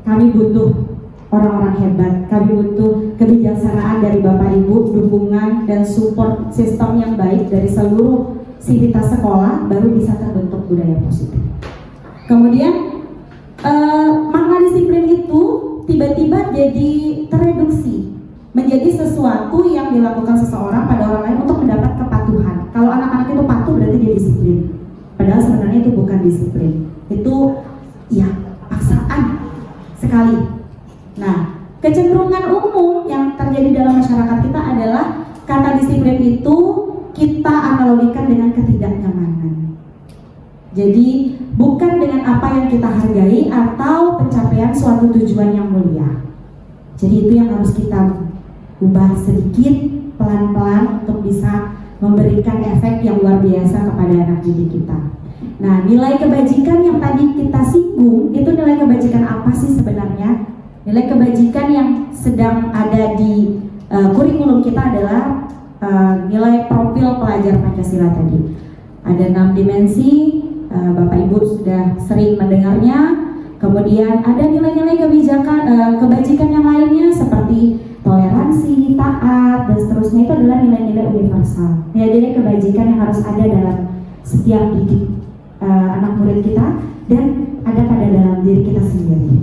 Kami butuh orang-orang hebat. Kami butuh kebijaksanaan dari Bapak Ibu, dukungan dan support sistem yang baik dari seluruh sivitas sekolah, baru bisa terbentuk budaya positif. Kemudian makna disiplin itu tiba-tiba jadi tereduksi menjadi sesuatu yang dilakukan seseorang pada orang lain untuk mendapat kepatuhan. Kalau anak-anak itu patuh berarti dia disiplin. Padahal sebenarnya itu bukan disiplin. Itu ya paksaan sekali. Nah, kecenderungan umum yang terjadi dalam masyarakat kita adalah kata disiplin itu kita analogikan dengan ketidaknyamanan. Jadi bukan dengan apa yang kita hargai atau pencapaian suatu tujuan yang mulia. Jadi itu yang harus kita ubah sedikit pelan-pelan untuk bisa memberikan efek yang luar biasa kepada anak didik kita. Nah, nilai kebajikan yang tadi kita singgung itu nilai kebajikan apa sih sebenarnya? Nilai kebajikan yang sedang ada di kurikulum kita adalah nilai profil pelajar Pancasila tadi. Ada 6 dimensi, Bapak Ibu sudah sering mendengarnya. Kemudian ada nilai-nilai kebajikan yang lainnya seperti toleransi, taat, dan seterusnya. Itu adalah nilai-nilai universal. Nilai-nilai kebajikan yang harus ada dalam setiap didik anak murid kita dan ada pada dalam diri kita sendiri.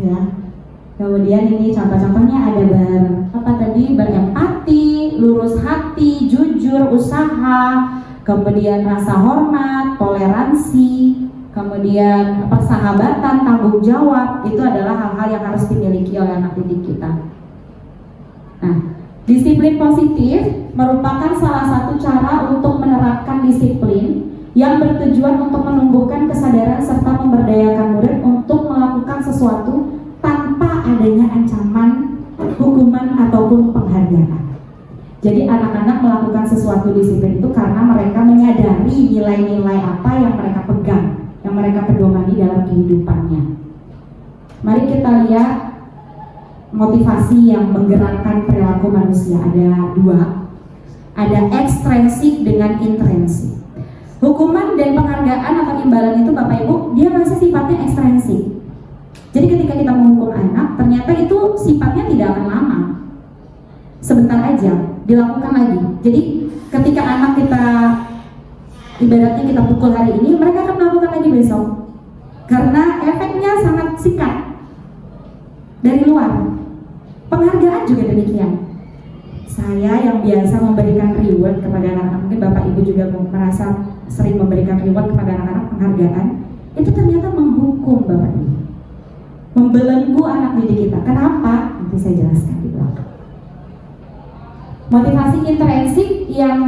Ya. Kemudian ini contoh-contohnya ada berempati, lurus hati, jujur, usaha, kemudian rasa hormat, toleransi, kemudian persahabatan, tanggung jawab. Itu adalah hal-hal yang harus dimiliki oleh anak didik kita. Nah, disiplin positif merupakan salah satu cara untuk menerapkan disiplin yang bertujuan untuk menumbuhkan kesadaran serta memberdayakan murid untuk melakukan sesuatu tanpa adanya ancaman, hukuman ataupun penghargaan. Jadi anak-anak melakukan sesuatu disiplin itu karena mereka menyadari nilai-nilai apa yang mereka pegang, yang mereka pedomani dalam kehidupannya. Mari kita lihat motivasi yang menggerakkan perilaku manusia. Ada 2. Ada ekstrinsik dengan intrinsik. Hukuman dan penghargaan atau imbalan itu Bapak Ibu, dia masih sifatnya ekstrinsik. Jadi ketika kita menghukum anak, ternyata itu sifatnya tidak akan lama. Sebentar aja, dilakukan lagi. Jadi ketika anak kita, ibaratnya kita pukul hari ini, mereka akan melakukan lagi besok. Karena efeknya sangat singkat dari luar. Penghargaan juga demikian. Saya yang biasa memberikan reward kepada anak-anak, mungkin Bapak Ibu juga merasa sering memberikan reward kepada anak-anak, penghargaan, itu ternyata menghukum Bapak Ibu, membelenggu anak didik kita. Kenapa? Nanti saya jelaskan di belakang. Motivasi intrinsik yang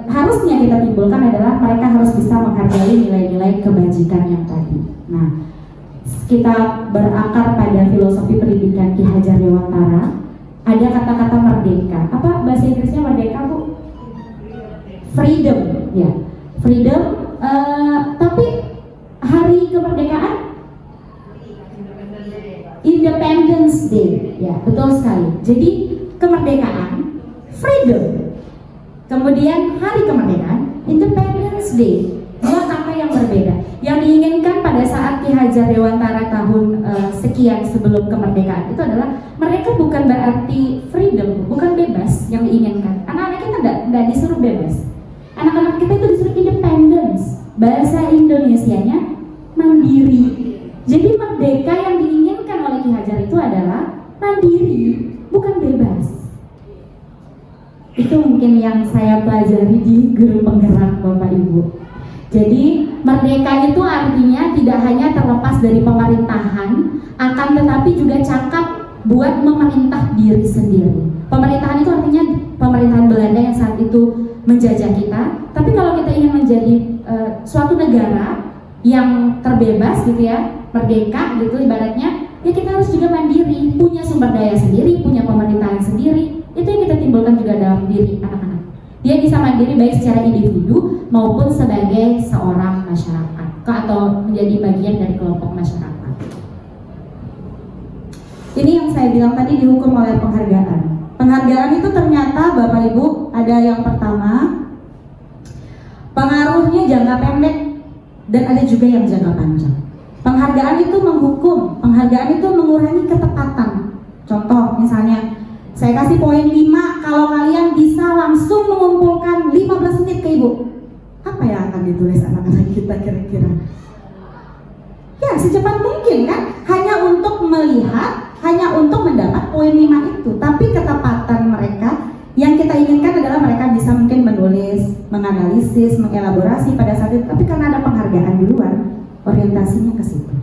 harusnya kita timbulkan adalah mereka harus bisa menghargai nilai-nilai kebajikan yang tadi. Nah, kita berakar pada filosofi pendidikan Ki Hajar Dewantara. Ada kata-kata merdeka. Apa bahasa Inggrisnya merdeka, Bu? Freedom, ya. Freedom. Tapi hari kemerdekaan Independence Day, ya, betul sekali. Jadi kemerdekaan, freedom. Kemudian hari kemerdekaan, Independence Day. Dua kata yang berbeda. Yang diinginkan pada saat Ki Hajar Dewantara tahun sekian sebelum kemerdekaan itu adalah mereka bukan berarti freedom, bukan bebas yang diinginkan. Anak-anak kita tidak disuruh bebas. Anak-anak kita itu disuruh independence. Bahasa Indonesianya mandiri. Jadi merdeka yang diinginkan oleh Ki Hajar itu adalah mandiri, bukan bebas. Itu mungkin yang saya pelajari di guru penggerak Bapak Ibu. Jadi merdeka itu artinya tidak hanya terlepas dari pemerintahan, akan tetapi juga cakap buat memerintah diri sendiri. Pemerintahan itu artinya pemerintahan Belanda yang saat itu menjajah kita. Tapi kalau kita ingin menjadi suatu negara yang terbebas gitu ya, merdeka gitu ibaratnya, ya kita harus juga mandiri, punya sumber daya sendiri, punya pemerintahan sendiri. Itu yang kita timbulkan juga dalam diri anak-anak. Dia bisa mandiri baik secara individu maupun sebagai seorang masyarakat. atau menjadi bagian dari kelompok masyarakat. Ini yang saya bilang tadi dihukum oleh penghargaan. Penghargaan itu ternyata Bapak Ibu ada yang pertama, pengaruhnya jangka pendek dan ada juga yang jangka panjang. Penghargaan itu menghukum, penghargaan itu mengurangi ketepatan. Contoh misalnya, saya kasih poin 5 kalau kalian bisa langsung mengumpulkan 15 menit ke ibu. Apa yang akan ditulis anak-anak kita kira-kira? Ya secepat mungkin kan, hanya untuk melihat, hanya untuk mendapat poin 5 itu. Tapi ketepatan mereka yang kita inginkan adalah mereka bisa mungkin menulis, menganalisis, mengelaborasi pada saat itu. Tapi karena ada penghargaan duluan, orientasinya ke situ.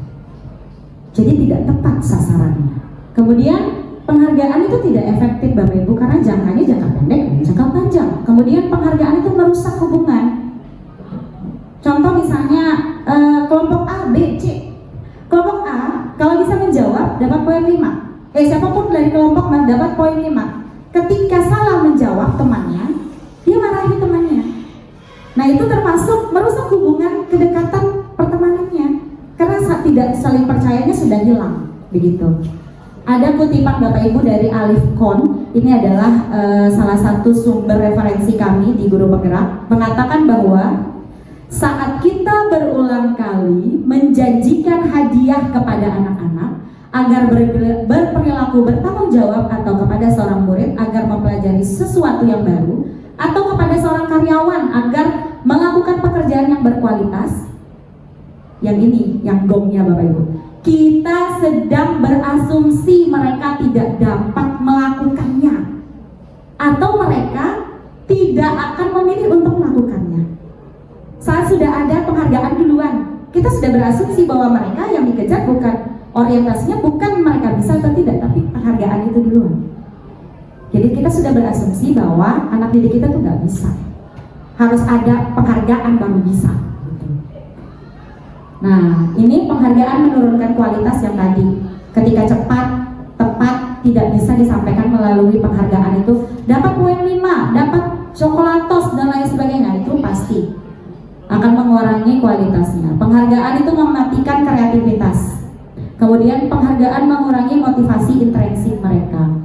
Jadi tidak tepat sasarannya. Kemudian penghargaan itu tidak efektif Bapak Ibu karena jangkanya jangka pendek dan jangka panjang. Kemudian penghargaan itu merusak hubungan. Contoh misalnya kelompok A, B, C. Kelompok A kalau bisa menjawab dapat poin 5. Siapapun dari kelompok dapat poin 5. Ketika salah menjawab temannya, dia marahi temannya. Nah itu termasuk merusak hubungan kedekatan pertemanannya karena saat tidak saling percayanya sudah hilang begitu. Ada kutipan Bapak Ibu dari Alif Kohn, ini adalah salah satu sumber referensi kami di Guru Penggerak, mengatakan bahwa saat kita berulang kali menjanjikan hadiah kepada anak-anak agar berperilaku bertanggung jawab atau kepada seorang murid agar mempelajari sesuatu yang baru atau kepada seorang karyawan agar melakukan pekerjaan yang berkualitas, yang ini, yang gongnya Bapak Ibu, kita sedang berasumsi mereka tidak dapat melakukannya atau mereka tidak akan memilih untuk melakukannya. Saat sudah ada penghargaan duluan, kita sudah berasumsi bahwa mereka yang dikejar bukan orientasinya, bukan mereka bisa atau tidak, tapi penghargaan itu duluan. Jadi kita sudah berasumsi bahwa anak didik kita tuh nggak bisa, harus ada penghargaan baru bisa. Nah, ini penghargaan menurunkan kualitas yang tadi. Ketika cepat, tepat, tidak bisa disampaikan melalui penghargaan itu, dapat poin 5, dapat coklatos dan lain sebagainya, itu pasti akan mengurangi kualitasnya. Penghargaan itu mematikan kreativitas. Kemudian penghargaan mengurangi motivasi intrinsik mereka.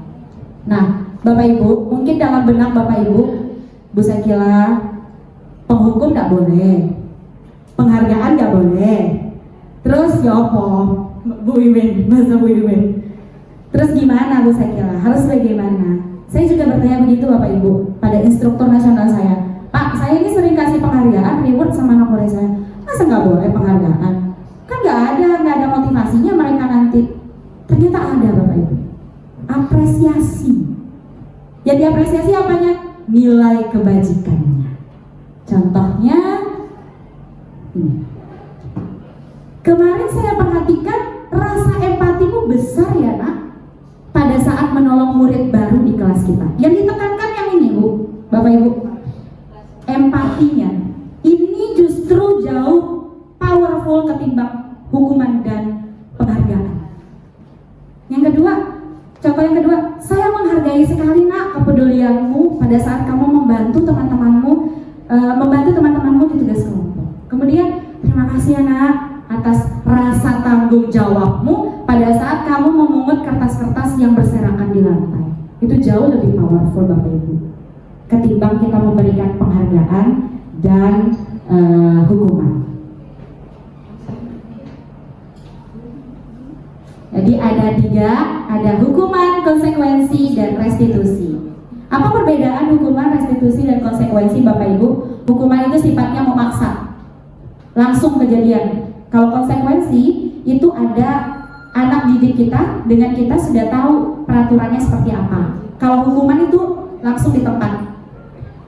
Nah, Bapak Ibu, mungkin dalam benak Bapak Ibu, Bu Sekila, penghukum nggak boleh, penghargaan nggak boleh. Terus ya apa, Bu Iwin, masa Bu Iwin? Terus gimana Bu Sekila? Harus bagaimana? Saya juga bertanya begitu Bapak Ibu pada instruktur nasional saya. Pak, saya ini sering kasih penghargaan, reward sama anak murid saya. Masa nggak boleh penghargaan? Kan nggak ada motivasinya mereka nanti. Ternyata ada Bapak Ibu. Apresiasi. Yang diapresiasi apanya? Nilai kebajikannya. Contohnya ini. Kemarin saya perhatikan rasa empatimu besar ya nak, pada saat menolong murid baru di kelas kita. Yang ditekankan yang ini Bu, Bapak Ibu, empatinya. Ini justru jauh powerful ketimbang hukuman dan penghargaan. Yang kedua, contoh yang kedua, saya menghargai sekali nak kepedulianmu pada saat kamu membantu teman-temanmu di tugas kelompok. Kemudian terima kasih ya nak atas rasa tanggung jawabmu pada saat kamu memungut kertas-kertas yang berserakan di lantai. Itu jauh lebih powerful Bapak Ibu ketimbang kita memberikan penghargaan dan hukuman. Jadi ada 3, ada hukuman, konsekuensi, dan restitusi. Apa perbedaan hukuman, restitusi, dan konsekuensi Bapak Ibu? Hukuman itu sifatnya memaksa, langsung kejadian. Kalau konsekuensi itu ada anak didik kita dengan kita sudah tahu peraturannya seperti apa. Kalau hukuman itu langsung di tempat.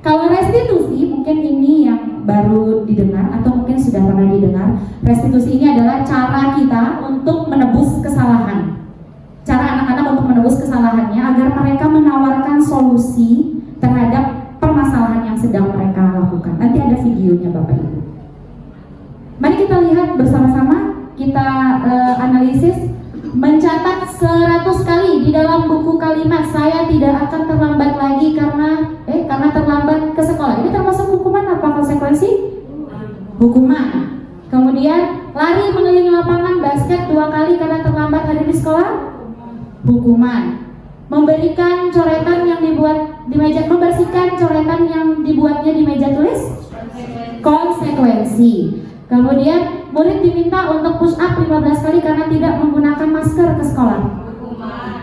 Kalau restitusi mungkin ini yang baru didengar atau mungkin sudah pernah didengar. Restitusi ini adalah cara kita untuk menebus kesalahan. Cara anak-anak untuk menebus kesalahannya agar mereka menawarkan solusi terhadap permasalahan yang sedang mereka lakukan. Nanti ada videonya Bapak Ibu. Mari kita lihat bersama-sama, kita analisis. Mencatat 100 kali di dalam buku kalimat saya tidak akan terlambat lagi karena terlambat ke sekolah. Ini termasuk hukuman apa konsekuensi? Hukuman. Kemudian lari mengelilingi lapangan basket 2 kali karena terlambat hadir di sekolah, hukuman. Memberikan coretan yang dibuat di meja, membersihkan coretan yang dibuatnya di meja tulis, konsekuensi. Kemudian murid diminta untuk push up 15 kali karena tidak menggunakan masker ke sekolah,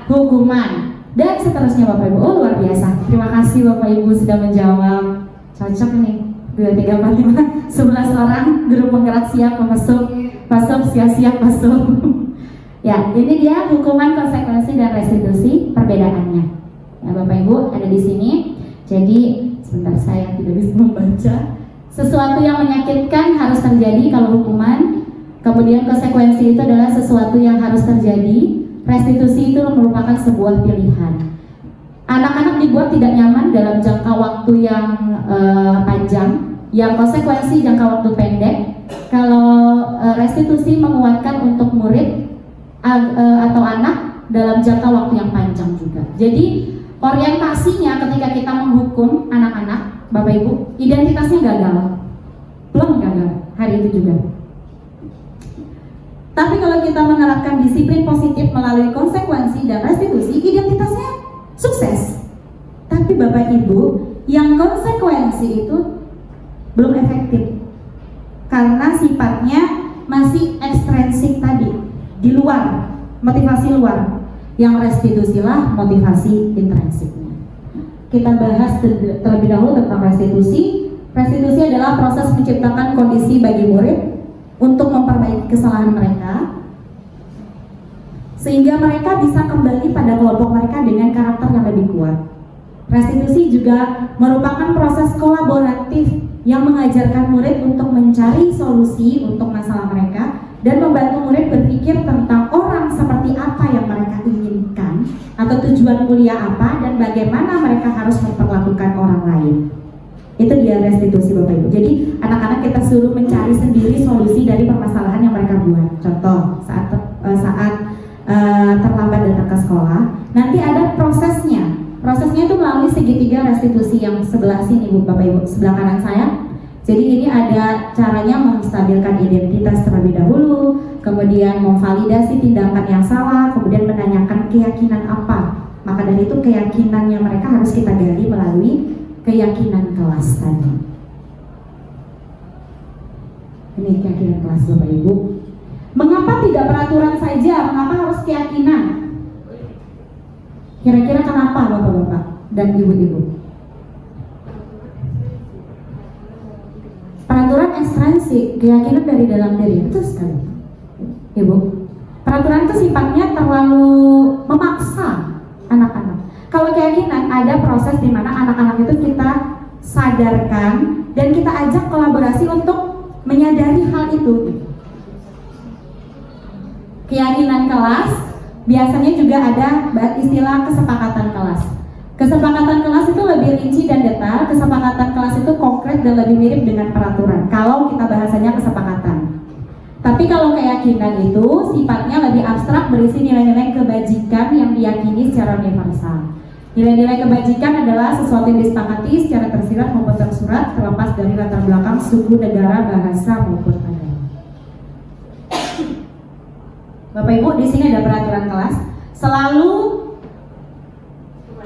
hukuman. Dan seterusnya Bapak Ibu. Oh, luar biasa. Terima kasih Bapak Ibu sudah menjawab. Cocok nih 2, 3, 4, 5, 11 orang. Guru penggerak siap masuk, siap masuk. Ya, ini dia hukuman, konsekuensi, dan restitusi perbedaannya. Ya, Bapak Ibu ada di sini. Jadi sebentar, saya tidak bisa membaca. Sesuatu yang menyakitkan harus terjadi kalau hukuman. Kemudian konsekuensi itu adalah sesuatu yang harus terjadi. Restitusi itu merupakan sebuah pilihan. Anak-anak dibuat tidak nyaman dalam jangka waktu yang panjang. Yang konsekuensi jangka waktu pendek. Kalau restitusi menguatkan untuk murid atau anak dalam jangka waktu yang panjang juga. Jadi orientasinya ketika kita menghukum anak-anak, Bapak Ibu, identitasnya gagal, belum gagal hari itu juga. Tapi kalau kita menerapkan disiplin positif melalui konsekuensi dan restitusi, identitasnya sukses. Tapi Bapak Ibu, yang konsekuensi itu belum efektif karena sifatnya masih ekstrinsik tadi, di luar, motivasi luar. Yang restitusi lah motivasi intrinsiknya. Kita bahas terlebih dahulu tentang restitusi. Restitusi adalah proses menciptakan kondisi bagi murid untuk memperbaiki kesalahan mereka sehingga mereka bisa kembali pada kelompok mereka dengan karakter yang lebih kuat. Restitusi juga merupakan proses kolaboratif yang mengajarkan murid untuk mencari solusi untuk masalah mereka dan membantu murid berpikir tentang orang seperti apa yang mereka inginkan atau tujuan kuliah apa dan bagaimana mereka harus memperlakukan orang lain. Itu dia restitusi Bapak Ibu. Jadi anak-anak kita suruh mencari sendiri solusi dari permasalahan yang mereka buat. Contoh saat terlambat datang ke sekolah, nanti ada prosesnya. Prosesnya itu melalui segitiga restitusi yang sebelah sini Bu Bapak Ibu, sebelah kanan saya. Jadi ini ada caranya menstabilkan identitas terlebih dahulu, kemudian memvalidasi tindakan yang salah, kemudian menanyakan keyakinan apa. Maka dari itu keyakinannya mereka harus kita gali melalui keyakinan kelas tadi. Ini keyakinan kelas Bapak Ibu. Mengapa tidak peraturan saja? Mengapa harus keyakinan? Kira-kira kenapa Bapak-bapak dan Ibu-ibu? Peraturan ekstrinsik, keyakinan dari dalam diri, betul sekali, Ibu. Peraturan itu sifatnya terlalu memaksa anak-anak. Kalau keyakinan ada proses di mana anak-anak itu kita sadarkan dan kita ajak kolaborasi untuk menyadari hal itu. Keyakinan kelas biasanya juga ada istilah kesepakatan kelas. Kesepakatan kelas itu lebih rinci dan detail. Kesepakatan kelas itu konkret dan lebih mirip dengan peraturan kalau kita bahasanya kesepakatan. Tapi kalau keyakinan itu sifatnya lebih abstrak, berisi nilai-nilai kebajikan yang diyakini secara universal. Nilai-nilai kebajikan adalah sesuatu yang disepakati secara tersirat maupun tersurat, terlepas dari latar belakang suku, negara, bahasa maupun agama. Bapak Ibu, di sini ada peraturan kelas. Selalu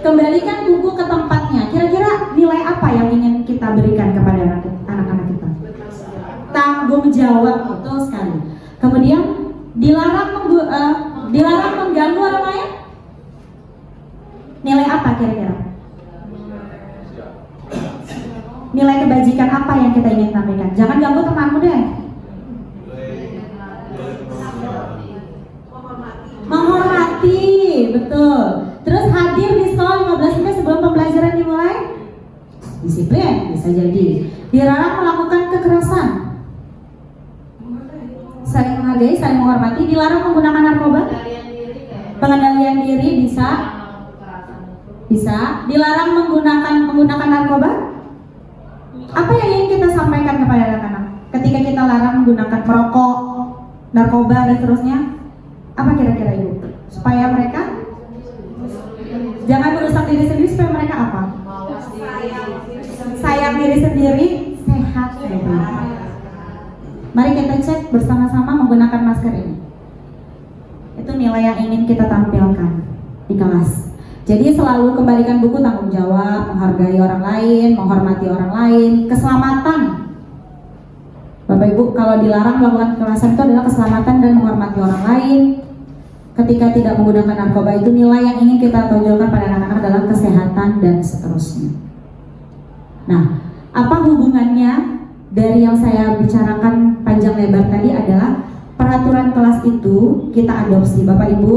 kembalikan buku ke tempatnya. Kira-kira nilai apa yang ingin kita berikan kepada anak-anak kita? Tanggung jawab, betul sekali. Kemudian dilarang mengganggu orang lain. Nilai apa kira-kira? Nilai kebajikan apa yang kita ingin sampaikan? Jangan ganggu temanmu deh. Menghormati, betul. Terus hadir di sekolah 15 menit sebelum pembelajaran dimulai. Disiplin, bisa jadi. Dilarang melakukan kekerasan. Saling menghargai, saling menghormati. Dilarang menggunakan narkoba. Pengendalian diri bisa. Bisa. Dilarang menggunakan narkoba. Apa yang ingin kita sampaikan kepada anak-anak ketika kita larang menggunakan merokok, narkoba dan seterusnya? Apa kira-kira Ibu? Supaya mereka jangan merusak diri sendiri, supaya mereka apa? Sayang diri sendiri, sehat. Mari kita cek bersama-sama menggunakan masker ini. Itu nilai yang ingin kita tampilkan di kelas. Jadi selalu kembalikan buku tanggung jawab, menghargai orang lain, menghormati orang lain, keselamatan. Bapak Ibu, kalau dilarang melakukan kekerasan itu adalah keselamatan dan menghormati orang lain. Ketika tidak menggunakan narkoba, itu nilai yang ingin kita tonjolkan pada anak-anak dalam kesehatan dan seterusnya. Nah, apa hubungannya dari yang saya bicarakan panjang lebar tadi adalah peraturan kelas itu kita adopsi. Bapak Ibu,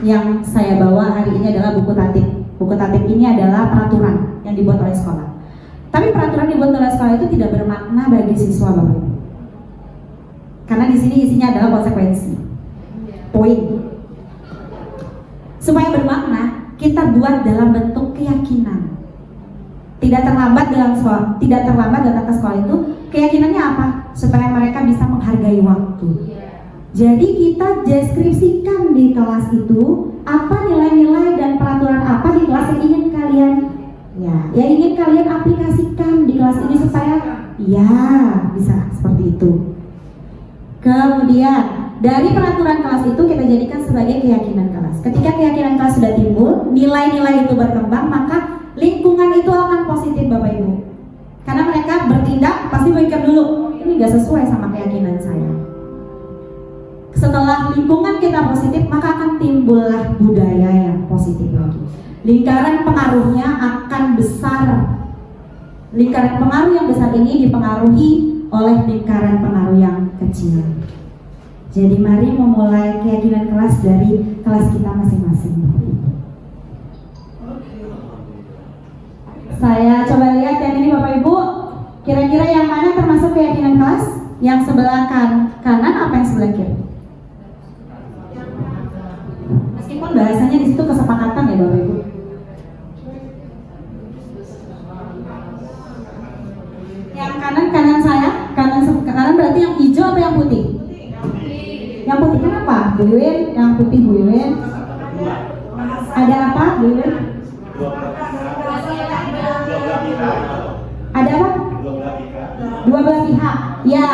yang saya bawa hari ini adalah buku tatip. Buku tatip ini adalah peraturan yang dibuat oleh sekolah. Tapi peraturan dibuat oleh sekolah itu tidak bermakna bagi siswa, Bapak Ibu. Karena di sini isinya adalah konsekuensi. Poin. Supaya bermakna, kita buat dalam bentuk keyakinan. Tidak terlambat datang ke sekolah itu, keyakinannya apa? Supaya mereka bisa menghargai waktu. Jadi kita deskripsikan di kelas itu apa nilai-nilai dan peraturan apa di kelas yang ingin kalian ingin kalian aplikasikan di kelas ini supaya bisa seperti itu. Kemudian dari peraturan kelas itu kita jadikan sebagai keyakinan kelas. Ketika keyakinan kelas sudah timbul, nilai-nilai itu berkembang, maka lingkungan itu akan positif, Bapak Ibu. Karena mereka bertindak pasti mikir dulu, ini gak sesuai sama keyakinan saya. Setelah lingkungan kita positif, maka akan timbullah budaya yang positif lagi. Lingkaran pengaruhnya akan besar. Lingkaran pengaruh yang besar ini dipengaruhi oleh lingkaran pengaruh yang kecil. Jadi mari memulai keyakinan kelas dari kelas kita masing-masing. Saya coba lihat yang ini Bapak Ibu. Kira-kira yang mana termasuk keyakinan kelas? Yang sebelah kanan apa yang sebelah kiri? Meskipun bahasanya di situ kesepakatan ya Bapak Ibu. Yang kanan saya, kanan berarti yang hijau atau yang putih? Yang putih kenapa? Bu Iwin, yang putih Bu Iwin. Ada apa Bu Iwin? Ada apa? Dua belah pihak. Ya,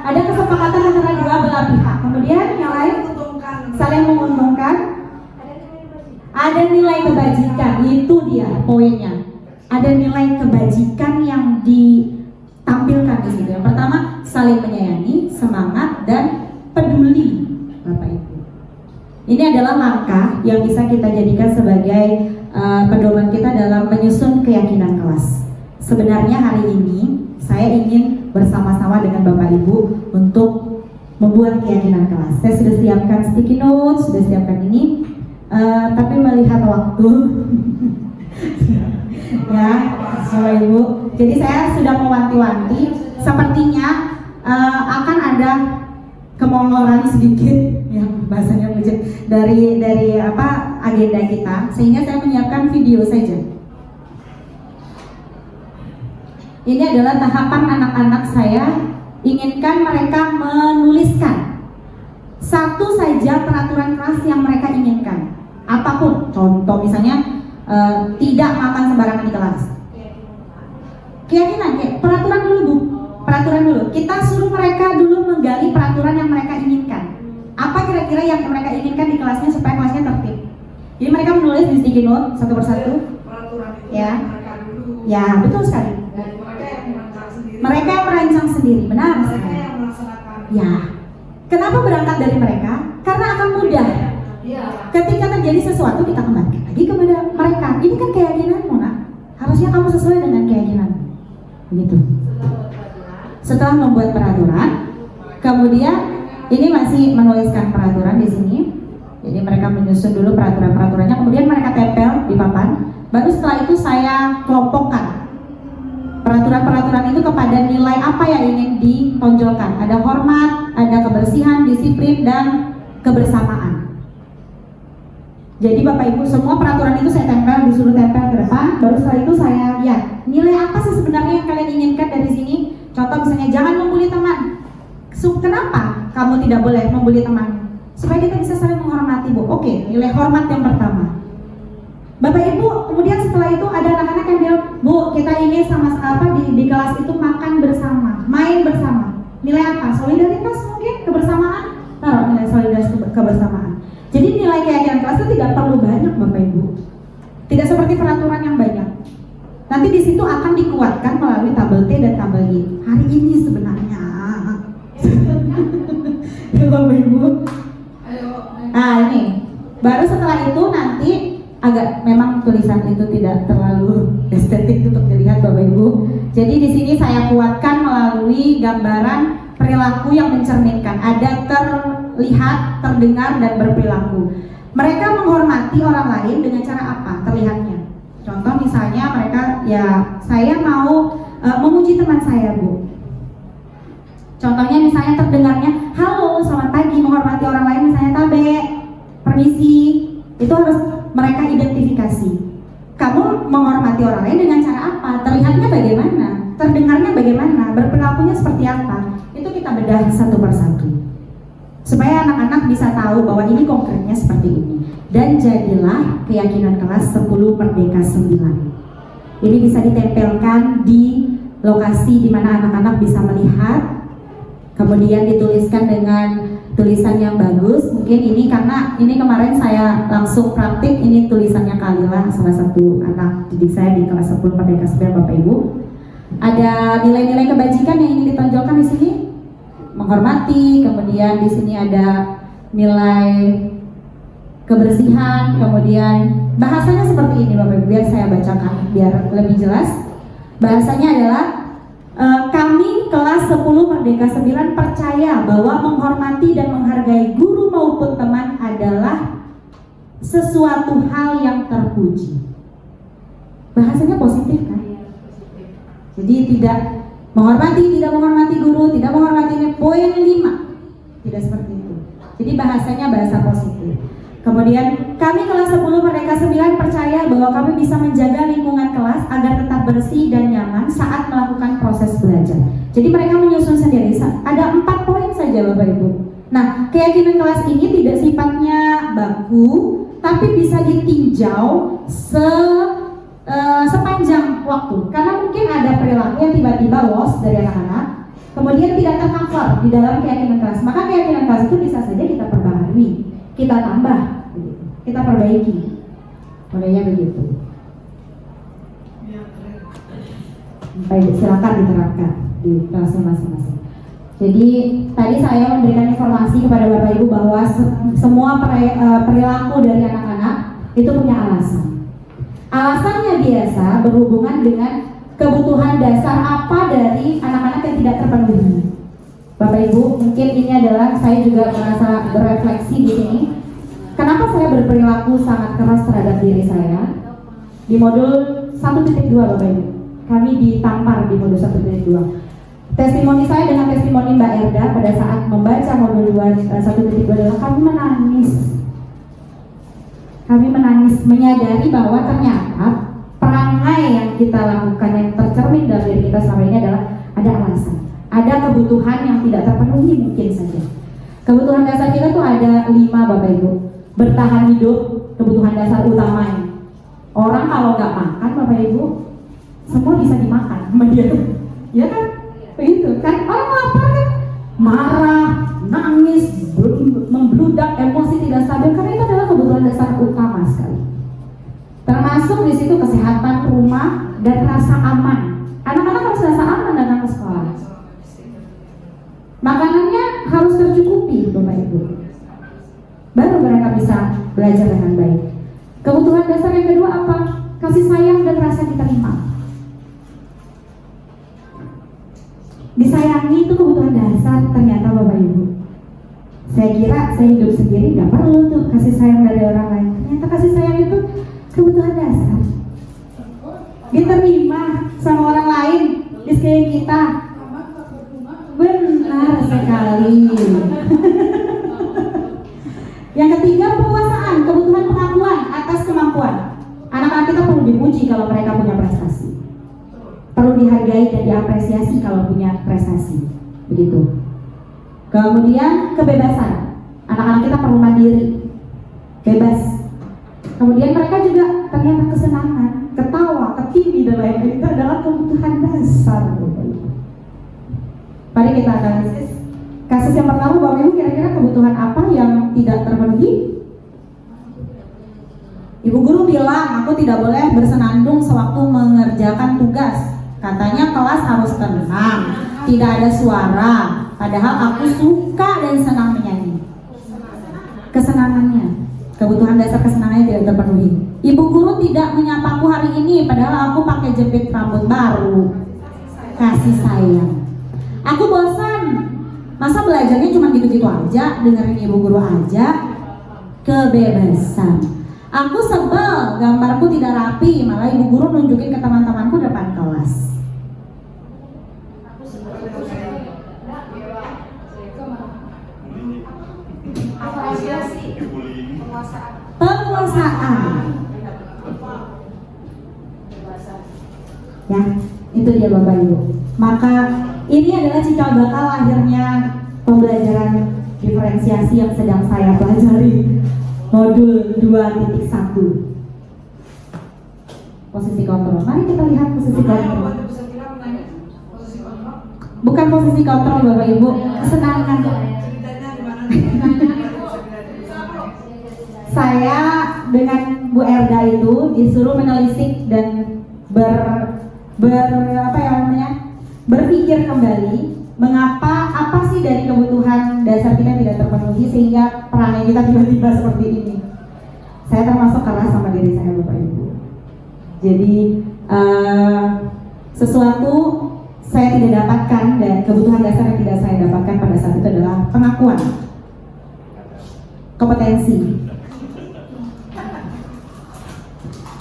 ada kesepakatan antara dua belah pihak. Kemudian yang lain saling menguntungkan. Ada nilai kebajikan, itu dia poinnya. Ada nilai kebajikan yang ditampilkan di situ. Yang pertama, saling menyayangi, semangat dan peduli, Bapak Ibu. Ini adalah langkah yang bisa kita jadikan sebagai pedoman kita dalam menyusun keyakinan kelas. Sebenarnya hari ini saya ingin bersama-sama dengan Bapak Ibu untuk membuat keyakinan kelas. Saya sudah siapkan sticky notes, sudah siapkan ini, tapi melihat waktu, ya, Bapak Ibu. Jadi saya sudah mewanti-wanti, sepertinya akan ada kemoloran sedikit yang bahasanya dari agenda kita, sehingga saya menyiapkan video saja. Ini adalah tahapan anak-anak saya, inginkan mereka menuliskan satu saja peraturan kelas yang mereka inginkan, apapun. Contoh misalnya tidak makan sembarangan di kelas. Keyakinan, peraturan dulu Bu. Peraturan dulu, kita suruh mereka dulu menggali peraturan yang mereka inginkan. Apa kira-kira yang mereka inginkan di kelasnya supaya kelasnya tertib. Jadi mereka menulis di sticky note satu persatu. Peraturan itu Ya, mereka dulu. ya betul sekali. Dan mereka yang merancang sendiri. Mereka yang merancang sendiri, benar Mereka sekali. yang melaksanakan. Ya, kenapa berangkat dari mereka? Karena akan mudah. Iya. Ketika terjadi sesuatu kita kembalikan lagi kepada mereka. Ini kan keyakinanmu nak. Harusnya kamu sesuai dengan keyakinanmu. Begitu. Setelah membuat peraturan, kemudian ini masih menuliskan peraturan di sini. Jadi mereka menyusun dulu peraturan-peraturannya, kemudian mereka tempel di papan. Baru setelah itu saya kelompokkan peraturan-peraturan itu kepada nilai apa yang ingin ditonjolkan. Ada hormat, ada kebersihan, disiplin, dan kebersamaan. Jadi Bapak Ibu, semua peraturan itu saya tempel, disuruh tempel ke depan. Baru setelah itu saya lihat nilai apa sih sebenarnya yang kalian inginkan dari sini. Contoh misalnya jangan membuli teman. Kenapa kamu tidak boleh membuli teman? Supaya kita bisa saling menghormati Bu. Oke, nilai hormat yang pertama. Bapak Ibu, kemudian setelah itu ada anak-anak yang bilang, Bu, kita ingin sama-sama di kelas itu makan bersama, main bersama. Nilai apa? Solidaritas mungkin, kebersamaan. Taruh nilai solidaritas kebersamaan. Jadi nilai keyakinan kelas itu tidak perlu banyak Bapak Ibu. Tidak seperti peraturan yang banyak. Nanti di situ akan dikuatkan melalui tabel T dan tabel Y. Hari ini sebenarnya. Ya Bapak Ibu. Nah ini. Baru setelah itu nanti agak memang tulisan itu tidak terlalu estetik untuk dilihat Bapak Ibu. Jadi di sini saya kuatkan melalui gambaran perilaku yang mencerminkan. Ada terlihat, terdengar, dan berperilaku. Mereka menghormati orang lain dengan cara apa? Terlihatnya. Contoh misalnya mereka, ya saya mau memuji teman saya Bu. Contohnya misalnya terdengarnya, halo selamat pagi, menghormati orang lain misalnya tabe, permisi. Itu harus mereka identifikasi. Kamu menghormati orang lain dengan cara apa? Terlihatnya bagaimana? Terdengarnya bagaimana? Berperilakunya seperti apa? Itu kita bedah satu persatu. Supaya anak-anak bisa tahu bahwa ini konkretnya seperti ini. Dan jadilah keyakinan kelas 10 Merdeka 9. Ini bisa ditempelkan di lokasi di mana anak-anak bisa melihat. Kemudian dituliskan dengan tulisan yang bagus. Mungkin ini karena ini kemarin saya langsung praktik, ini tulisannya Kalila, salah satu anak didik saya di kelas 10 Merdeka 9 Bapak Ibu. Ada nilai-nilai kebajikan yang ingin ditonjolkan di sini. Menghormati, kemudian di sini ada nilai kebersihan, kemudian bahasanya seperti ini Bapak Ibu, biar saya bacakan biar lebih jelas. Bahasanya adalah kami kelas 10 Merdeka 9 percaya bahwa menghormati dan menghargai guru maupun teman adalah sesuatu hal yang terpuji. Bahasanya positif kan? Jadi tidak menghormati, tidak menghormati guru, tidak menghormati ini poin 5. Tidak seperti itu. Jadi bahasanya bahasa positif. Kemudian kami kelas 10 Merdeka 9 percaya bahwa kami bisa menjaga lingkungan kelas agar tetap bersih dan nyaman saat melakukan proses belajar. Jadi mereka menyusun sendiri. Ada 4 poin saja Bapak Ibu. Nah, keyakinan kelas ini tidak sifatnya baku, tapi bisa ditinjau sepanjang waktu. Karena mungkin ada perilaku yang tiba-tiba lost dari anak-anak, kemudian tidak tercover di dalam keyakinan kelas. Maka keyakinan kelas itu bisa saja kita perbaharui, kita tambah, kita perbaiki. Mulainya begitu. Baik, silakan diterapkan di kelasnya masing-masing. Jadi tadi saya memberikan informasi kepada Bapak Ibu bahwa semua perilaku dari anak-anak itu punya alasan. Alasannya biasa berhubungan dengan kebutuhan dasar apa dari anak-anak yang tidak terpenuhi. Bapak Ibu, mungkin ini adalah saya juga merasa berefleksi di sini. Kenapa saya berperilaku sangat keras terhadap diri saya? Di modul 1.2 Bapak Ibu, kami ditampar di modul 1.2. Testimoni saya dengan testimoni Mbak Erda pada saat membaca modul 1.2 adalah kami menangis. Kami menangis menyadari bahwa ternyata perangai yang kita lakukan yang tercermin dalam diri kita selama ini adalah ada alasan. Ada kebutuhan yang tidak terpenuhi mungkin saja. Kebutuhan dasar kita tuh ada 5 Bapak Ibu. Bertahan hidup, kebutuhan dasar utamanya. Orang kalau nggak makan Bapak Ibu, semua bisa dimakan sama dia. Ya kan? Begitu kan? Orang lapar kan? Marah, nangis, membludak, emosi tidak stabil, karena itu adalah kebutuhan dasar utama sekali. Termasuk di situ kesehatan rumah dan rasa aman. Anak-anak harus rasa aman datang ke sekolah. Makanannya harus tercukupi, Bapak Ibu. Baru mereka bisa belajar dengan baik. Kebutuhan dasar yang kedua apa? Kasih sayang dan rasa diterima. Disayangi itu kebutuhan dasar ternyata Bapak Ibu. Saya kira saya hidup sendiri nggak perlu tuh kasih sayang dari orang lain. Ternyata kasih sayang itu kebutuhan dasar. Diterima sama orang lain di sekeliling kita. Benar sekali. Yang ketiga penguasaan, kebutuhan pengakuan atas kemampuan. Anak-anak kita perlu dipuji kalau mereka punya prestasi. Perlu dihargai dan diapresiasi kalau punya prestasi. Begitu. Kemudian kebebasan. Anak-anak kita perlu mandiri, bebas. Kemudian mereka juga ternyata kesenangan, ketawa, ketimi dan lain-lain itu adalah kebutuhan dasar. Pada Mari kita analisis. Kasus yang pertama, Bapak Ibu, kira-kira kebutuhan apa yang tidak terpenuhi? Ibu guru bilang, aku tidak boleh bersenandung sewaktu mengerjakan tugas. Katanya kelas harus tenang, tidak ada suara. Padahal aku suka dan senang menyanyi. Kesenangannya, kebutuhan dasar kesenangannya tidak terpenuhi. Ibu guru tidak menyapaku hari ini, padahal aku pakai jepit rambut baru. Kasih sayang. Aku bosan. Masa belajarnya cuma gitu-gitu aja, dengerin ibu guru aja. Kebebasan. Aku sebel, gambarku tidak rapi, malah ibu guru nunjukin ke teman-temanku depan kelas. Penguasaan. Ya, itu dia Bapak Ibu. Maka ini adalah cikal bakal lahirnya pembelajaran diferensiasi yang sedang saya pelajari. Modul 2.1. Posisi kontrol. Mari kita lihat posisi kontrol. Bukan posisi kontrol Bapak Ibu, kesenangan. Saya dengan Bu Erda itu disuruh menelisik dan berpikir kembali mengapa, apa sih dari kebutuhan dasar kita tidak terpenuhi sehingga perangai kita tiba-tiba seperti ini. Saya termasuk keras sama diri saya Bapak Ibu. Jadi sesuatu saya tidak dapatkan dan kebutuhan dasar yang tidak saya dapatkan pada saat itu adalah pengakuan, kompetensi.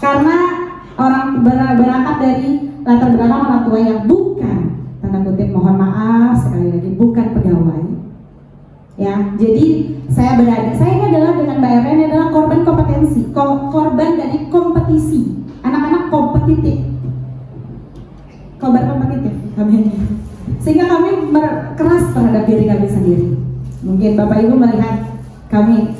Karena orang berangkat dari latar belakang orang tua yang bukan, tanda kutip mohon maaf sekali lagi, bukan pegawai. Ya, jadi saya ini adalah dengan Mbak Erna, ini adalah korban kompetensi, korban dari kompetisi. Anak-anak kompetitif, korban kompetitif kami ini. Sehingga kami keras terhadap diri kami sendiri. Mungkin Bapak Ibu melihat kami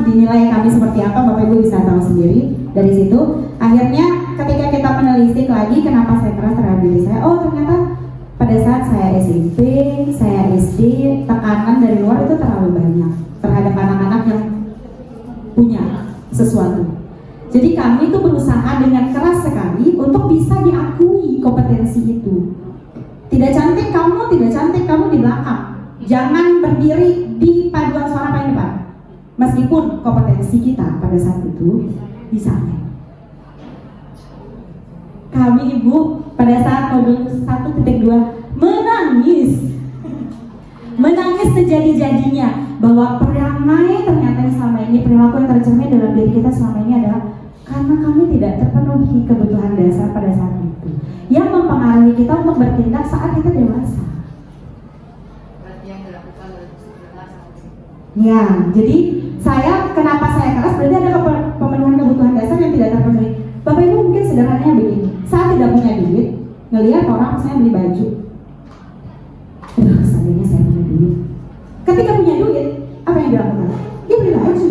dinilai kami seperti apa, Bapak Ibu bisa tahu sendiri. Dari situ akhirnya ketika kita menelisik lagi kenapa saya keras terhadap diri saya, oh ternyata pada saat saya SMP, saya SD, tekanan dari luar itu terlalu banyak terhadap anak-anak yang punya sesuatu. Jadi kami itu berusaha dengan keras sekali untuk bisa diakui kompetensi itu. Tidak cantik kamu di belakang. Jangan berdiri di paduan suara paling depan. Meskipun kompetensi kita pada saat itu bisa. Kami Ibu pada saat modul 1.2 menangis sejadi-jadinya bahwa perangai ternyata yang selama ini, perilaku yang tercermin dalam diri kita selama ini adalah karena kami tidak terpenuhi kebutuhan dasar pada saat itu yang mempengaruhi kita untuk bertindak saat kita dewasa. Ya, jadi kenapa saya keras berarti ada pemenuhan kebutuhan dasar yang tidak terpenuhi. Bapak Ibu mungkin sederhananya begini, saat tidak punya duit, ngelihat orang misalnya beli baju, seandainya saya punya duit. Ketika punya duit, apa yang dilakukan? Dia beli baju.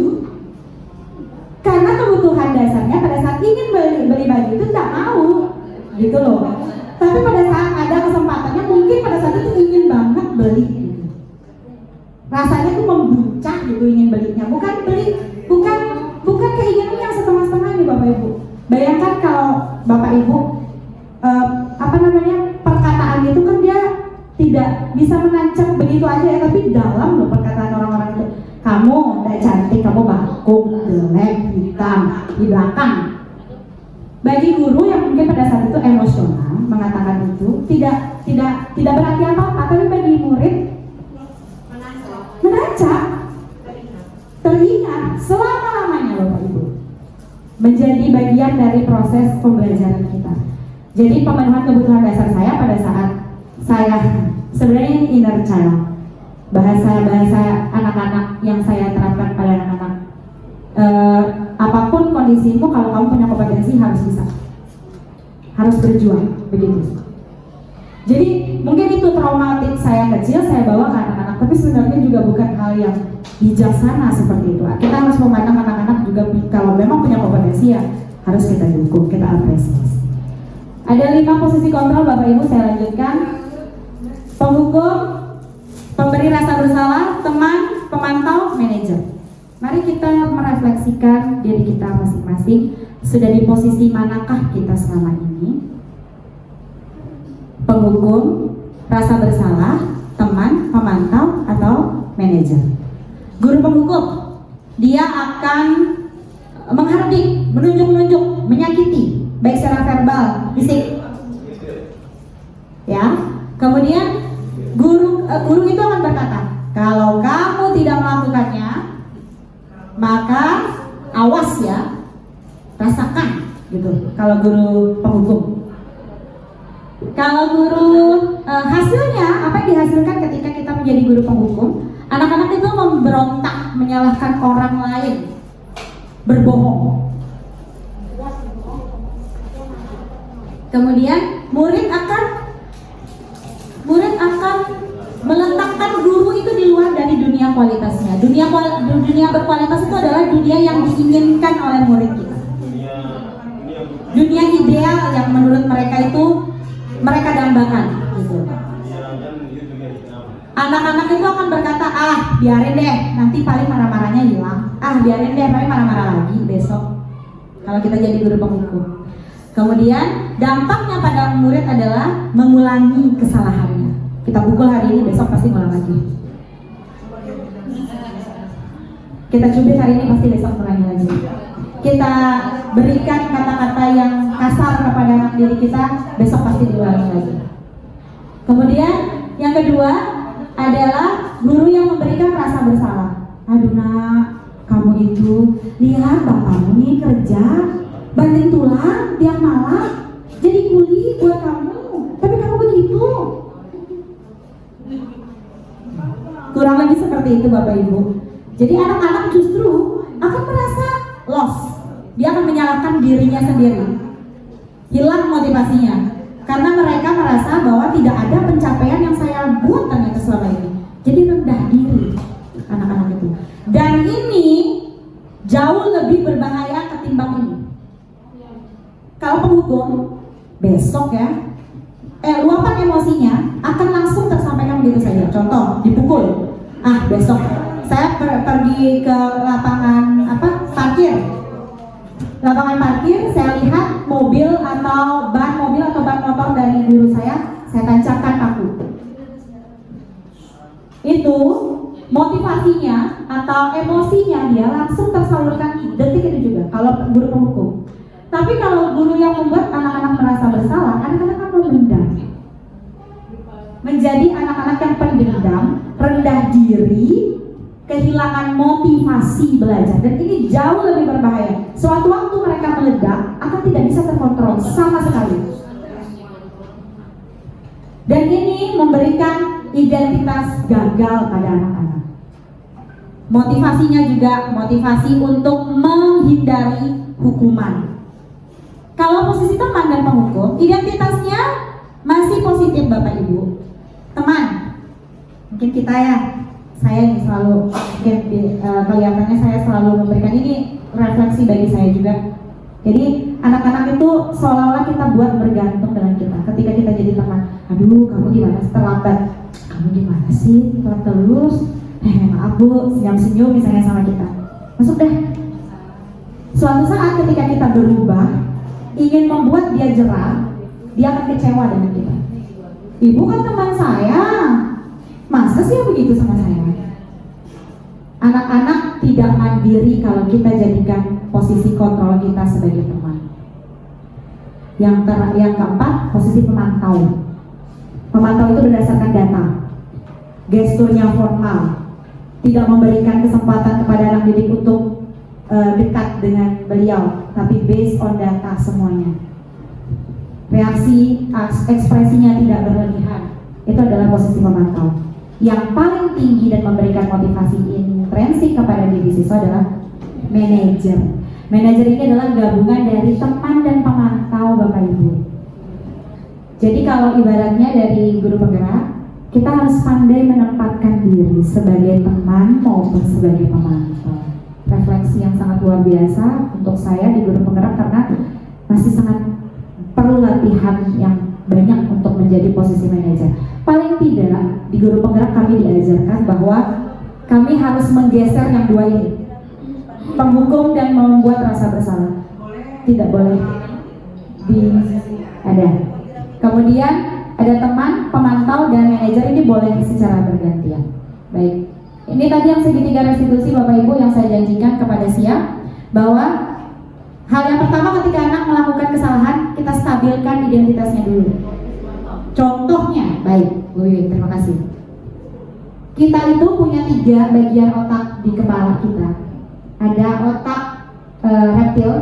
Karena kebutuhan dasarnya pada saat ingin beli baju itu tidak mau, gitu loh. Tapi pada saat ada kesempatannya, mungkin pada saat itu ingin banget beli. Rasanya tuh membuncah gitu ingin belinya, bukan keinginan yang setengah-setengah nih Bapak Ibu. Bayangkan kalau Bapak Ibu perkataan itu kan dia tidak bisa menancap begitu aja ya, tapi dalam loh perkataan orang-orang itu. Kamu tidak cantik, kamu bakung, jelek, hitam di belakang. Bagi guru yang mungkin pada saat itu emosional mengatakan itu tidak berarti apa-apa, tapi bagi murid menancap, teringat selama-lamanya Bapak Ibu, menjadi bagian dari proses pembelajaran kita. Jadi pemenuhan kebutuhan dasar saya pada saat saya sebenarnya ini inner child, bahasa anak-anak yang saya terapkan pada anak-anak. Apapun kondisimu, kalau kamu punya kompetensi harus berjuang, begitu. Jadi mungkin itu traumatik saya kecil, saya bawa ke anak-anak, tapi sebenarnya juga bukan hal yang bijaksana seperti itu. Kita harus memandang anak-anak juga kalau memang punya kompetensi ya harus kita dukung, kita apresiasi. Ada 5 posisi kontrol Bapak Ibu, saya lanjutkan. Penghukum, pemberi rasa bersalah, teman, pemantau, manajer. Mari kita merefleksikan diri kita masing-masing. Sudah di posisi manakah kita selama ini? Penghukum, rasa bersalah, teman, pemantau, atau manajer. Guru penghukum, dia akan menghardik, menunjuk-nunjuk, menyakiti, baik secara verbal, fisik. Ya, kemudian guru itu akan berkata, kalau kamu tidak melakukannya, maka awas ya, rasakan gitu. Kalau guru penghukum. Kalau guru hasilnya apa yang dihasilkan ketika kita menjadi guru penghukum? Anak-anak itu memberontak, menyalahkan orang lain, berbohong. Kemudian murid akan meletakkan guru itu di luar dari dunia kualitasnya. Dunia berkualitas itu adalah dunia yang diinginkan oleh murid kita. Dunia ideal yang menurut mereka itu mereka dambakan gitu. Anak-anak itu akan berkata, biarin deh, nanti paling marah-marahnya hilang. Biarin deh, paling marah-marah lagi besok kalau kita jadi guru penghukum. Kemudian dampaknya pada murid adalah mengulangi kesalahannya. Kita pukul hari ini, besok pasti ngulang lagi. Kita cubit hari ini, pasti besok ngulangi lagi. Kita berikan kata-kata yang kasar kepada anak diri kita, besok pasti diulangi lagi. Kemudian yang kedua adalah guru yang memberikan rasa bersalah. Aduh nak, kamu itu lihat bapakmu nih kerja banting tulang tiap malam, jadi kuli buat kamu, tapi kamu begitu. Kurang lebih seperti itu Bapak Ibu. Jadi anak-anak justru akan merasa lost. Dia akan menyalahkan dirinya sendiri, hilang motivasinya, karena mereka merasa bahwa tidak ada pencapaian yang saya buat ternyata selama ini. Jadi rendah diri anak-anak itu. Dan ini jauh lebih berbahaya ketimbang ini. Kalau penghukum besok ya, luapan emosinya akan langsung tersampaikan begitu saja. Contoh, dipukul. Besok saya pergi ke lapangan parkir. Lapangan parkir, saya lihat mobil atau ban motor dari guru saya tancapkan paku. Itu motivasinya atau emosinya dia langsung tersalurkan detik itu juga kalau guru penghukum. Tapi kalau guru yang membuat anak-anak merasa bersalah, anak-anak akan mendendam. Menjadi anak-anak yang pendendam, rendah diri, kehilangan motivasi belajar, dan ini jauh lebih berbahaya. Suatu waktu mereka meledak akan tidak bisa terkontrol sama sekali. Dan ini memberikan identitas gagal pada anak-anak. Motivasinya juga motivasi untuk menghindari hukuman. Kalau posisi teman dan penghukum, identitasnya masih positif Bapak Ibu. Teman, mungkin kita ya, saya nih selalu kelihatannya saya selalu memberikan ini refleksi bagi saya juga. Jadi anak-anak itu seolah-olah kita buat bergantung dengan kita. Ketika kita jadi teman, aduh kamu gimana terlambat, kamu gimana sih telat terus, maaf bu, senyum-senyum misalnya sama kita, masuk deh. Suatu saat ketika kita berubah, ingin membuat dia jerah, dia akan kecewa dengan kita. Ibu kan teman saya, masa sih yang begitu sama saya? Anak-anak tidak mandiri kalau kita jadikan posisi kontrol kita sebagai teman. Yang keempat, posisi pemantau. Pemantau itu berdasarkan data, gesturnya formal, tidak memberikan kesempatan kepada anak didik untuk dekat dengan beliau, tapi based on data semuanya. Reaksi, ekspresinya tidak berlebihan. Itu adalah posisi pemantau. Yang paling tinggi dan memberikan motivasi intrinsik kepada diri siswa adalah manajer. Manajer ini adalah gabungan dari teman dan pemantau Bapak Ibu. Jadi kalau ibaratnya dari guru penggerak, kita harus pandai menempatkan diri sebagai teman maupun sebagai pemantau. Refleksi yang sangat luar biasa untuk saya di guru penggerak karena masih sangat perlu latihan yang banyak untuk menjadi posisi manajer. Paling tidak di guru penggerak kami diajarkan bahwa kami harus menggeser yang dua ini, penghukum dan membuat rasa bersalah. Tidak boleh ada. Kemudian ada teman, pemantau dan manajer, ini boleh secara bergantian. Baik, ini tadi yang segitiga restitusi Bapak Ibu yang saya janjikan kepada Sia, bahwa hal yang pertama ketika anak melakukan kesalahan, kita stabilkan identitasnya dulu. Contohnya, baik Bu Wiwi, terima kasih. Kita itu punya 3 bagian otak di kepala kita. Ada otak reptil,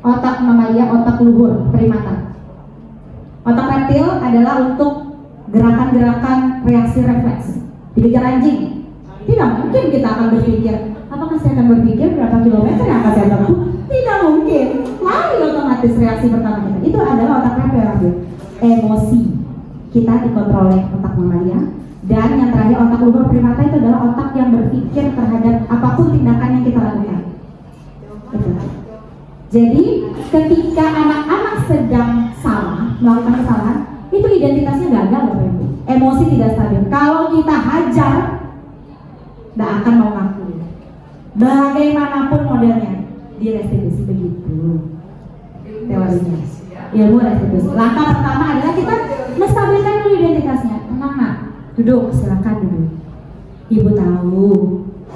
otak mamalia, otak luhur, primata. Otak reptil adalah untuk gerakan-gerakan reaksi refleks. Dikejar anjing, tidak mungkin kita akan berpikir, apakah saya akan berpikir berapa kilometer yang akan saya tempuh? Tidak mungkin, lari otomatis reaksi pertama kita. Itu adalah otak reptil. Emosi kita dikontrol oleh otak mamalia. Dan yang terakhir otak luhur primata itu adalah otak yang berpikir terhadap apapun tindakan yang kita lakukan. Itu. Jadi ketika anak-anak sedang salah, melakukan kesalahan, itu identitasnya gagal Bapak Ibu. Emosi tidak stabil. Kalau kita hajar, tidak akan mau ngaku. Bagaimanapun modelnya, di restitusi begitu. Teorinya. Ilmu restitusi. Langkah pertama adalah kita menstabilkan dulu identitasnya. Tenang nak, duduk, silakan duduk. Ibu tahu,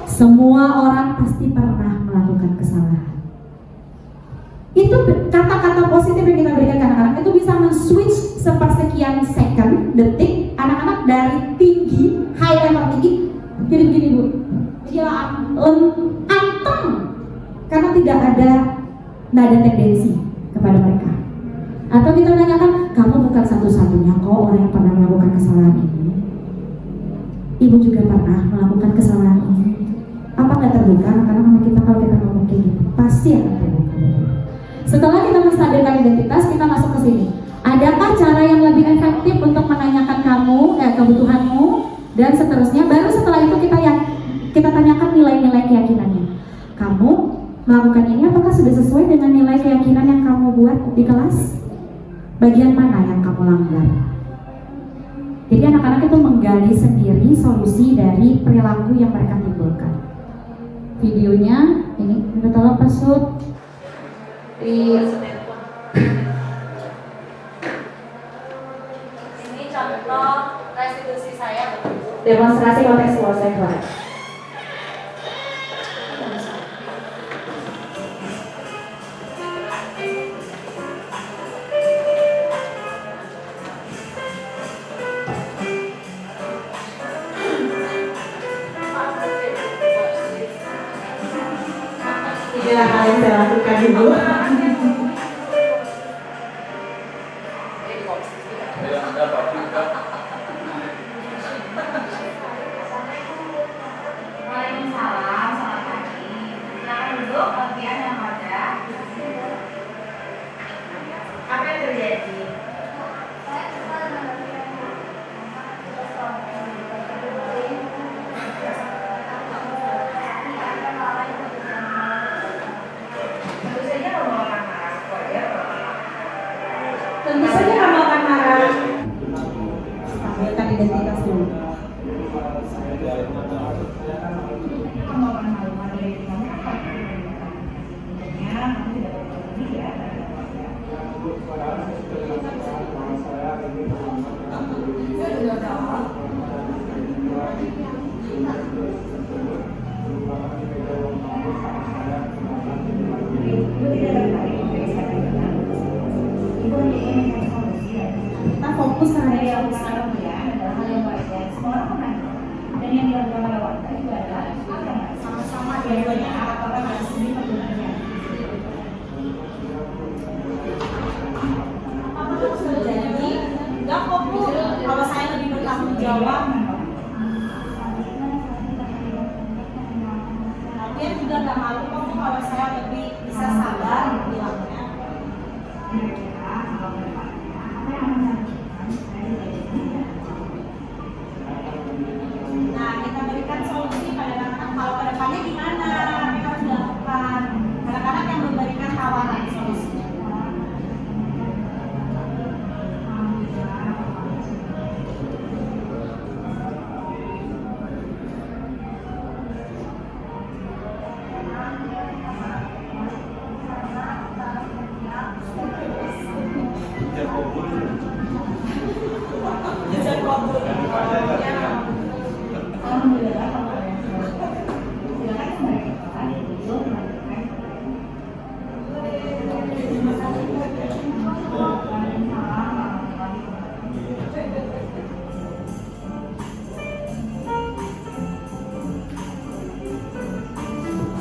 semua orang pasti pernah melakukan kesalahan. Itu kata-kata positif yang kita berikan ke anak-anak itu bisa men-switch sepersekian second, detik anak-anak dari tinggi, high level tinggi jadi begini Bu, dia anteng karena tidak ada nada tendensi kepada mereka. Atau kita tanyakan, kamu bukan satu-satunya kok orang yang pernah melakukan kesalahan ini. Ibu juga pernah melakukan kesalahan ini. Apa nggak terbuka anak-anak sama kita kalau kita ngomong kayak gitu? Pasti akan terbuka. Setelah kita menstabilkan identitas, kita masuk ke sini. Adakah cara yang lebih efektif untuk menanyakan kamu, kebutuhanmu, dan seterusnya? Baru setelah itu kita tanyakan nilai-nilai keyakinannya. Kamu melakukan ini apakah sudah sesuai dengan nilai keyakinan yang kamu buat di kelas? Bagian mana yang kamu langgar? Jadi anak-anak itu menggali sendiri solusi dari perilaku yang mereka timbulkan. Videonya ini, minta tolong pasut. Ini contoh restitusi saya, demonstrasi konteks wallpaper. Inilah hal yang saya lakukan Ibu. Waalaikumsalam, selamat pagi. Silakan duduk, bagian yang ada. Apa yang terjadi? Tentu saja kamu akan marah. Stabilkan identitas dulu. Kita fokus pada yang besar ya, adalah hal yang wajar. Semua orang pernah. Dan yang dilakukan pada warga itu adalah sama-sama dua-duanya apakah harus sendiri penggunanya. Apakah sudah jadi? Enggak kok Bu, kalau saya lebih bertanggung jawab. Dia juga nggak malu kok Bu, kalau saya lebih bisa sabar bilangnya. Nah, kita berikan solusi pada anak-anak kalau ke depannya gimana kita harus lakukan. Anak-anak yang memberikan tawaran solusinya.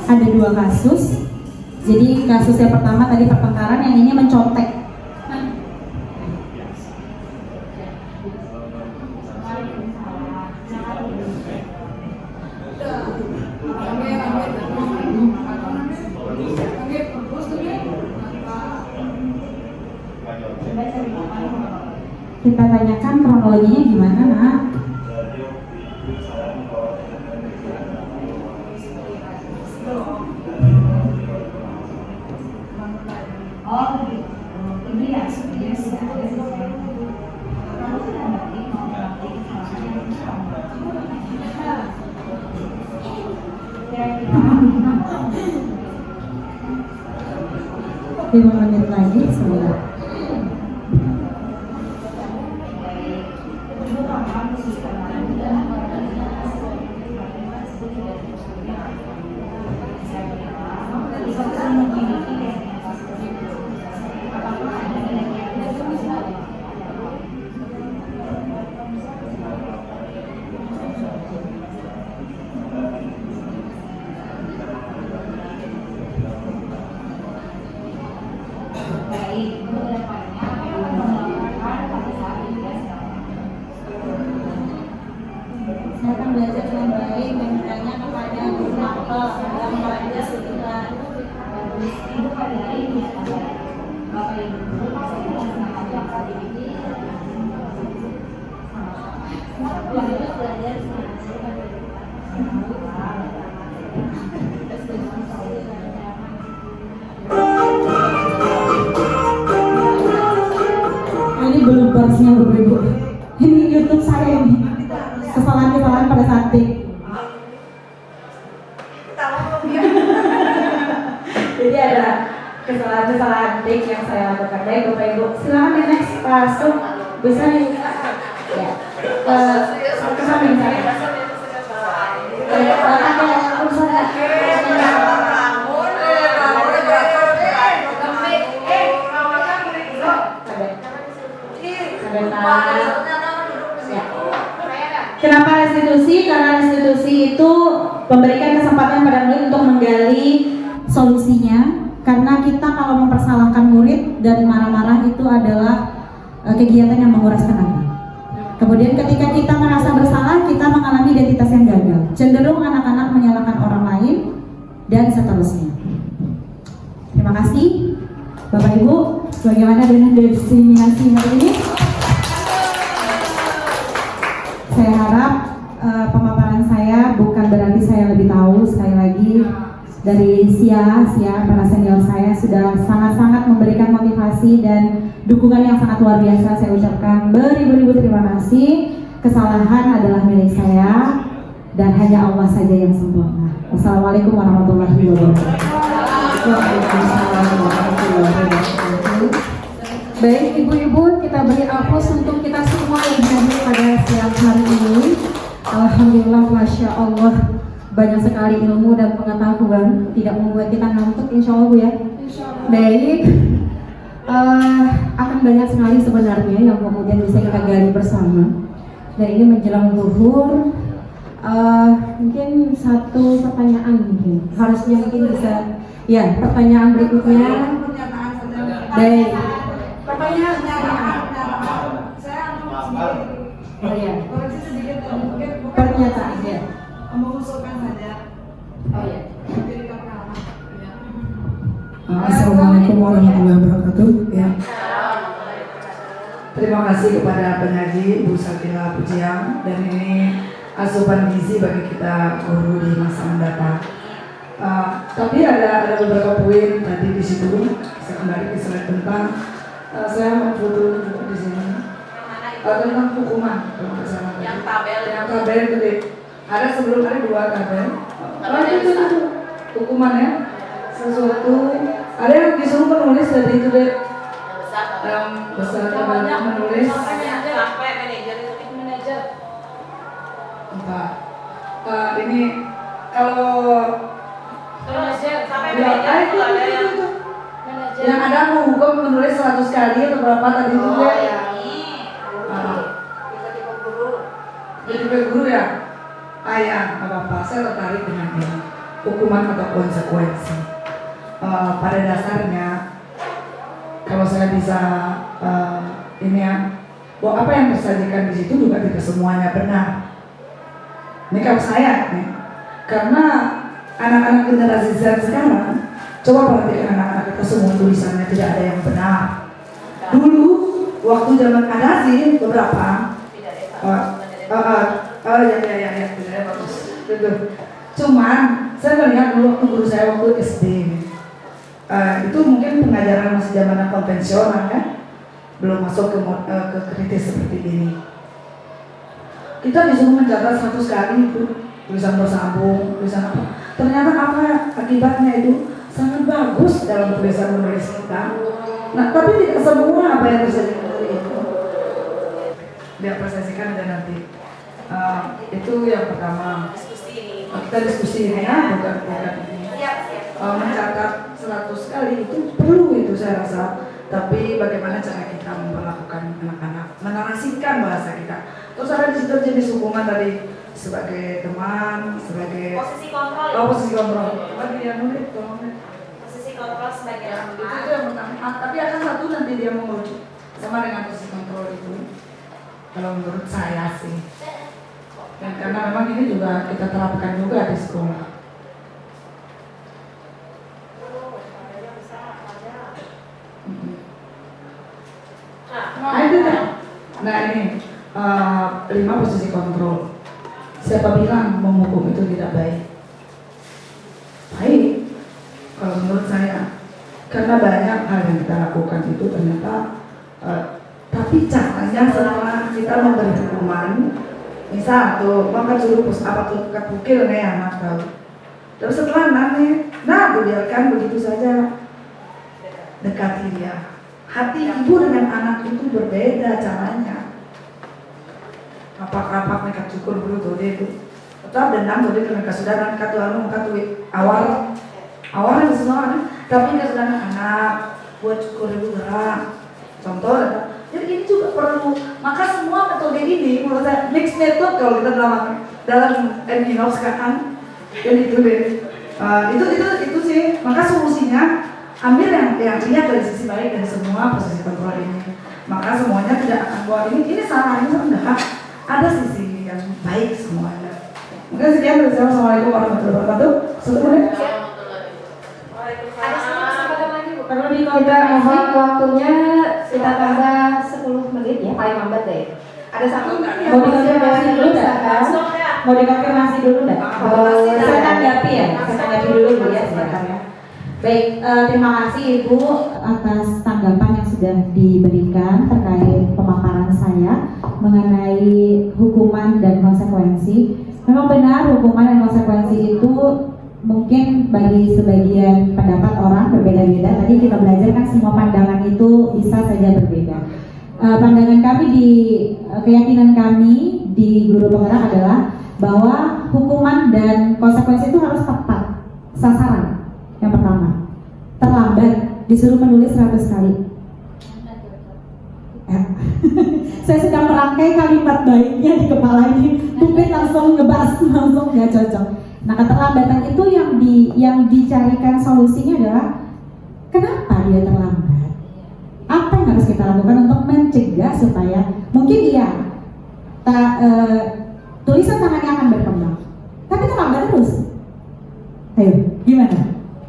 ada 2 kasus. Jadi kasus yang pertama tadi pertengkaran, yang ini mencontek. Kita tanyakan kronologinya gimana, Nak? Lima menit lagi sebentar. Saya akan belajar dengan baik dan bertanya kepada guru apa dalam belajar sekitar. Ini belum barsnya Bapak Ibu. Ini YouTube saya ini. Kesalahan-kesalahan pada saat take. Jadi ada kesalahan-kesalahan take yang saya lakukan. Baik Bapak Ibu, silakan ya next masuk. Bisa nih. Ya. Ke samping saya. Ada urusan. Kenapa restitusi? Karena restitusi itu memberikan kesempatan pada murid untuk menggali solusinya. Karena kita kalau mempersalahkan murid dan marah-marah itu adalah kegiatan yang menguras tenaga. Kemudian ketika kita merasa bersalah, kita mengalami identitas yang gagal. Cenderung anak-anak menyalahkan orang lain dan seterusnya. Terima kasih Bapak Ibu. Bagaimana dengan diseminasi hari ini? Saya harap pemaparan saya bukan berarti saya lebih tahu. Sekali lagi dari Sia para senior saya sudah sangat-sangat memberikan motivasi dan dukungan yang sangat luar biasa. Saya ucapkan beribu-ribu terima kasih. Kesalahan adalah milik saya dan hanya Allah saja yang sempurna. Wassalamualaikum warahmatullahi wabarakatuh. Waalaikumsalam warahmatullahi wabarakatuh. Baik ibu-ibu, kita beri aplaus untuk kita semua yang hadir pada siang hari ini. Alhamdulillah, Masya Allah, banyak sekali ilmu dan pengetahuan, tidak membuat kita ngantuk, insya Allah Bu ya. Baik, akan banyak sekali sebenarnya yang kemudian bisa kita gali bersama. Dan ini menjelang zuhur, mungkin satu pertanyaan mungkin harusnya mungkin bisa. Ya, pertanyaan berikutnya. Baik. Pertanyaan Oh ya. koreksi sedikit mungkin Pernyataan ya. mengusulkan saja. Oh ya. Jadi perkenalan. Assalamualaikum warahmatullahi wabarakatuh. Ya. Terima kasih kepada penyaji Bu Sakila Pujiang, dan ini asupan gizi bagi kita guru di masa mendatang. Tapi ada beberapa poin tadi di situ. Saya kembali ke slide tentang saya mau foto di sini tentang hukuman. Yang tabel gede. Ada sebelum ada 2 tabel. Itu hukumannya sesuatu. Ada yang disuruh menulis dari itu deh. Yang besar tabelnya menulis. Sampai manajer itu manajer. Entah. Ini kalau Manajer sampai ya, manajer itu, ada itu, yang itu. manajer. Yang ada menghukum menulis 100 kali atau berapa tadi itu deh. Guru. Jadi guru ya? Ya, nggak apa-apa. Saya tertarik dengan ini. hukuman atau konsekuensi. Pada dasarnya kalau saya bisa ini ya, bahwa apa yang tersajikan di situ juga tidak semuanya benar. Ini kalau saya nih, karena anak-anak generasi Z sekarang, coba perhatikan anak-anak kita semua tulisannya tidak ada yang benar. Dulu waktu zaman Adasi beberapa, ya, bagus, betul. Cuman saya melihat dulu waktu guru saya waktu SD, itu mungkin pengajaran masih zaman konvensional kan, belum masuk ke kritis seperti ini. Kita disuruh mencatat 100 kali itu tulisan bersambung, tulisan apa. Ternyata apa akibatnya itu sangat bagus dalam tulisan menulis kita. Nah, tapi tidak semua apa yang terjadi dari itu diapresiasikan dan nanti. Itu yang pertama. Kita diskusi ini ya, bukan ini. Mencatat 100 kali itu perlu itu saya rasa. Tapi bagaimana cara kita memperlakukan anak-anak, menarasikan bahasa kita. Terus ada di situ jenis hukuman tadi sebagai teman, sebagai Posisi kontrol. posisi kontrol. Coba dia nulis, tolong. Posisi kontrol sebagai Itu teman. yang pertama. Tapi akan satu nanti dia mengurut sama dengan posisi kontrol itu. Kalau menurut saya sih. Dan karena memang ini juga kita terapkan juga di sekolah. Nah itu kan. Nah ini 5 posisi kontrol. Siapa bilang menghukum itu tidak baik? Baik. Kalau menurut saya, karena banyak hal yang kita lakukan itu ternyata tapi caranya setelah kita memberi hukuman, misal tuh maka suruh apa tuh kapukil nih anak tahu. Terus setelah nanti, biarkan begitu saja, dekati dia. Hati ibu dengan anak itu berbeda caranya. Apa mereka cukur dulu tuh dia itu. Tetap dendam tuh dia kena kesudahan katu awal yang semua tapi kesudahan anak buat cukur dulu gerak. Contoh, jadi ini juga perlu. Maka semua metode ini menurut saya mixed method kalau kita dalam MINOV sekarang dan itu deh. Itu sih. Maka solusinya ambil yang lihat dari sisi baik dari semua posisi kontrol ini. Maka semuanya tidak akan bahwa ini salahnya enggak. Ada sisi yang baik semuanya. Mungkin sekian dari saya. Assalamualaikum warahmatullahi wabarakatuh. Perlu kita mohon waktunya kita tambah 10 menit ya, paling lambat deh. Ada satu mau dikonfirmasi dulu nggak? Mau dikonfirmasi dulu nggak? Saya tanggapi ya, saya tanggapi dulu Bu ya silakan ya. Baik, terima kasih Ibu atas tanggapan yang sudah diberikan terkait pemaparan saya mengenai hukuman dan konsekuensi. Memang benar hukuman dan konsekuensi itu mungkin bagi sebagian pendapat orang berbeda-beda. Tadi kita belajar kan semua pandangan itu bisa saja berbeda. Pandangan kami keyakinan kami di Guru Penggerak adalah bahwa hukuman dan konsekuensi itu harus tepat sasaran. Yang pertama, terlambat disuruh menulis 100 kali. Saya sedang merangkai kalimat baiknya di kepala ini, mungkin langsung ngebahas langsung nggak cocok. Nah, keterlambatan itu yang dicarikan solusinya adalah kenapa dia terlambat? Apa yang harus kita lakukan untuk mencegah supaya mungkin tulisan tangannya akan berkembang, tapi terlambat terus. Ayo, gimana?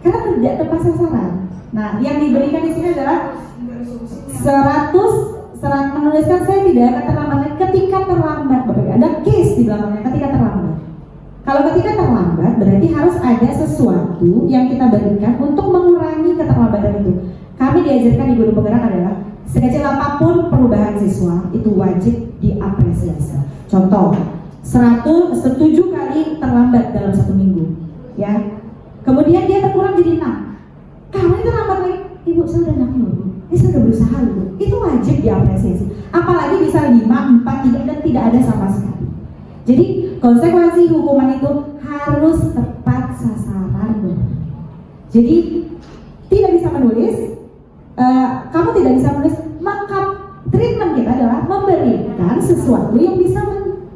Karena tidak tepat sasaran. Nah, yang diberikan di sini adalah 100 menuliskan saya tidak akan terlambat ketika terlambat. Ada case di belakangnya ketika terlambat. Kalau ketika terlambat berarti harus ada sesuatu yang kita berikan untuk mengurangi keterlambatan itu. Kami diajarkan di Guru Penggerak adalah sekecil apapun perubahan siswa itu wajib diapresiasi. Contoh, 107 kali terlambat dalam 1 minggu, ya. Kemudian dia berkurang jadi 6. Kamu itu lambat lagi, Ibu saya udah 6 loh. Saya sudah berusaha loh. Itu wajib diapresiasi. Apalagi bisa 5, 4, 3 dan tidak ada sama sekali. Jadi konsekuensi hukuman itu harus tepat sasaran loh. Jadi tidak bisa menulis, kamu tidak bisa menulis, maka treatment kita adalah memberikan sesuatu yang bisa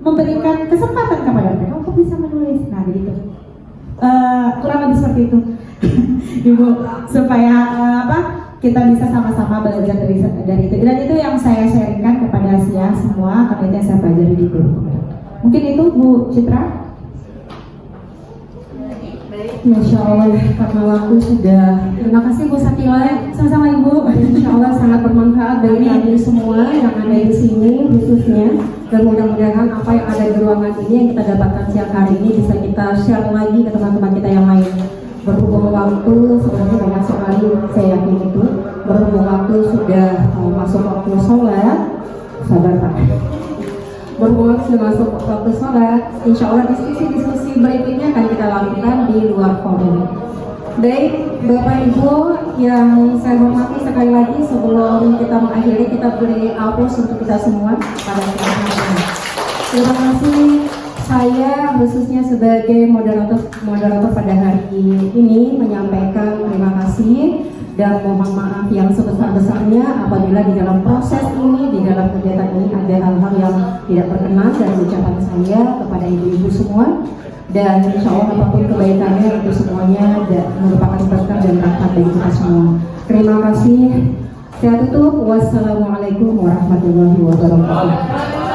memberikan kesempatan kepada mereka untuk bisa menulis. Nah begitu. kurang lebih seperti itu. Ibu, supaya kita bisa sama-sama belajar dari itu. Dan itu yang saya sharingkan kepada semua, karena itu yang saya pelajari di guru. Mungkin itu Bu Citra. Masya Allah, karena waktu sudah. Terima kasih Bu Satila. Sama-sama Ibu. Insya Allah sangat bermanfaat bagi kami semua yang ada di sini khususnya. Dan mudah-mudahan apa yang ada di ruangan ini yang kita dapatkan siang hari ini bisa kita share lagi ke teman-teman kita yang lain. Berhubung waktu sebenarnya banyak sekali, saya yakin itu. Berhubung waktu sudah masuk waktu sholat, sabar Pak. Berhubung sudah masuk waktu sholat, insya Allah diskusi berikutnya akan kita lakukan di luar forum. Baik, Bapak Ibu yang saya hormati, sekali lagi sebelum kita mengakhiri, kita beri aplaus untuk kita semua pada kesempatan ini. Terima kasih. Saya khususnya sebagai moderator pada hari ini menyampaikan terima kasih dan mohon maaf yang sebesar-besarnya apabila di dalam proses ini, di dalam kegiatan ini ada hal-hal yang tidak berkenan dari ucapan saya kepada ibu-ibu semua. Dan insya Allah apapun kebaikannya itu semuanya merupakan berkah dan rahmat bagi kita semua. Terima kasih. Saya tutup. Wassalamualaikum warahmatullahi wabarakatuh.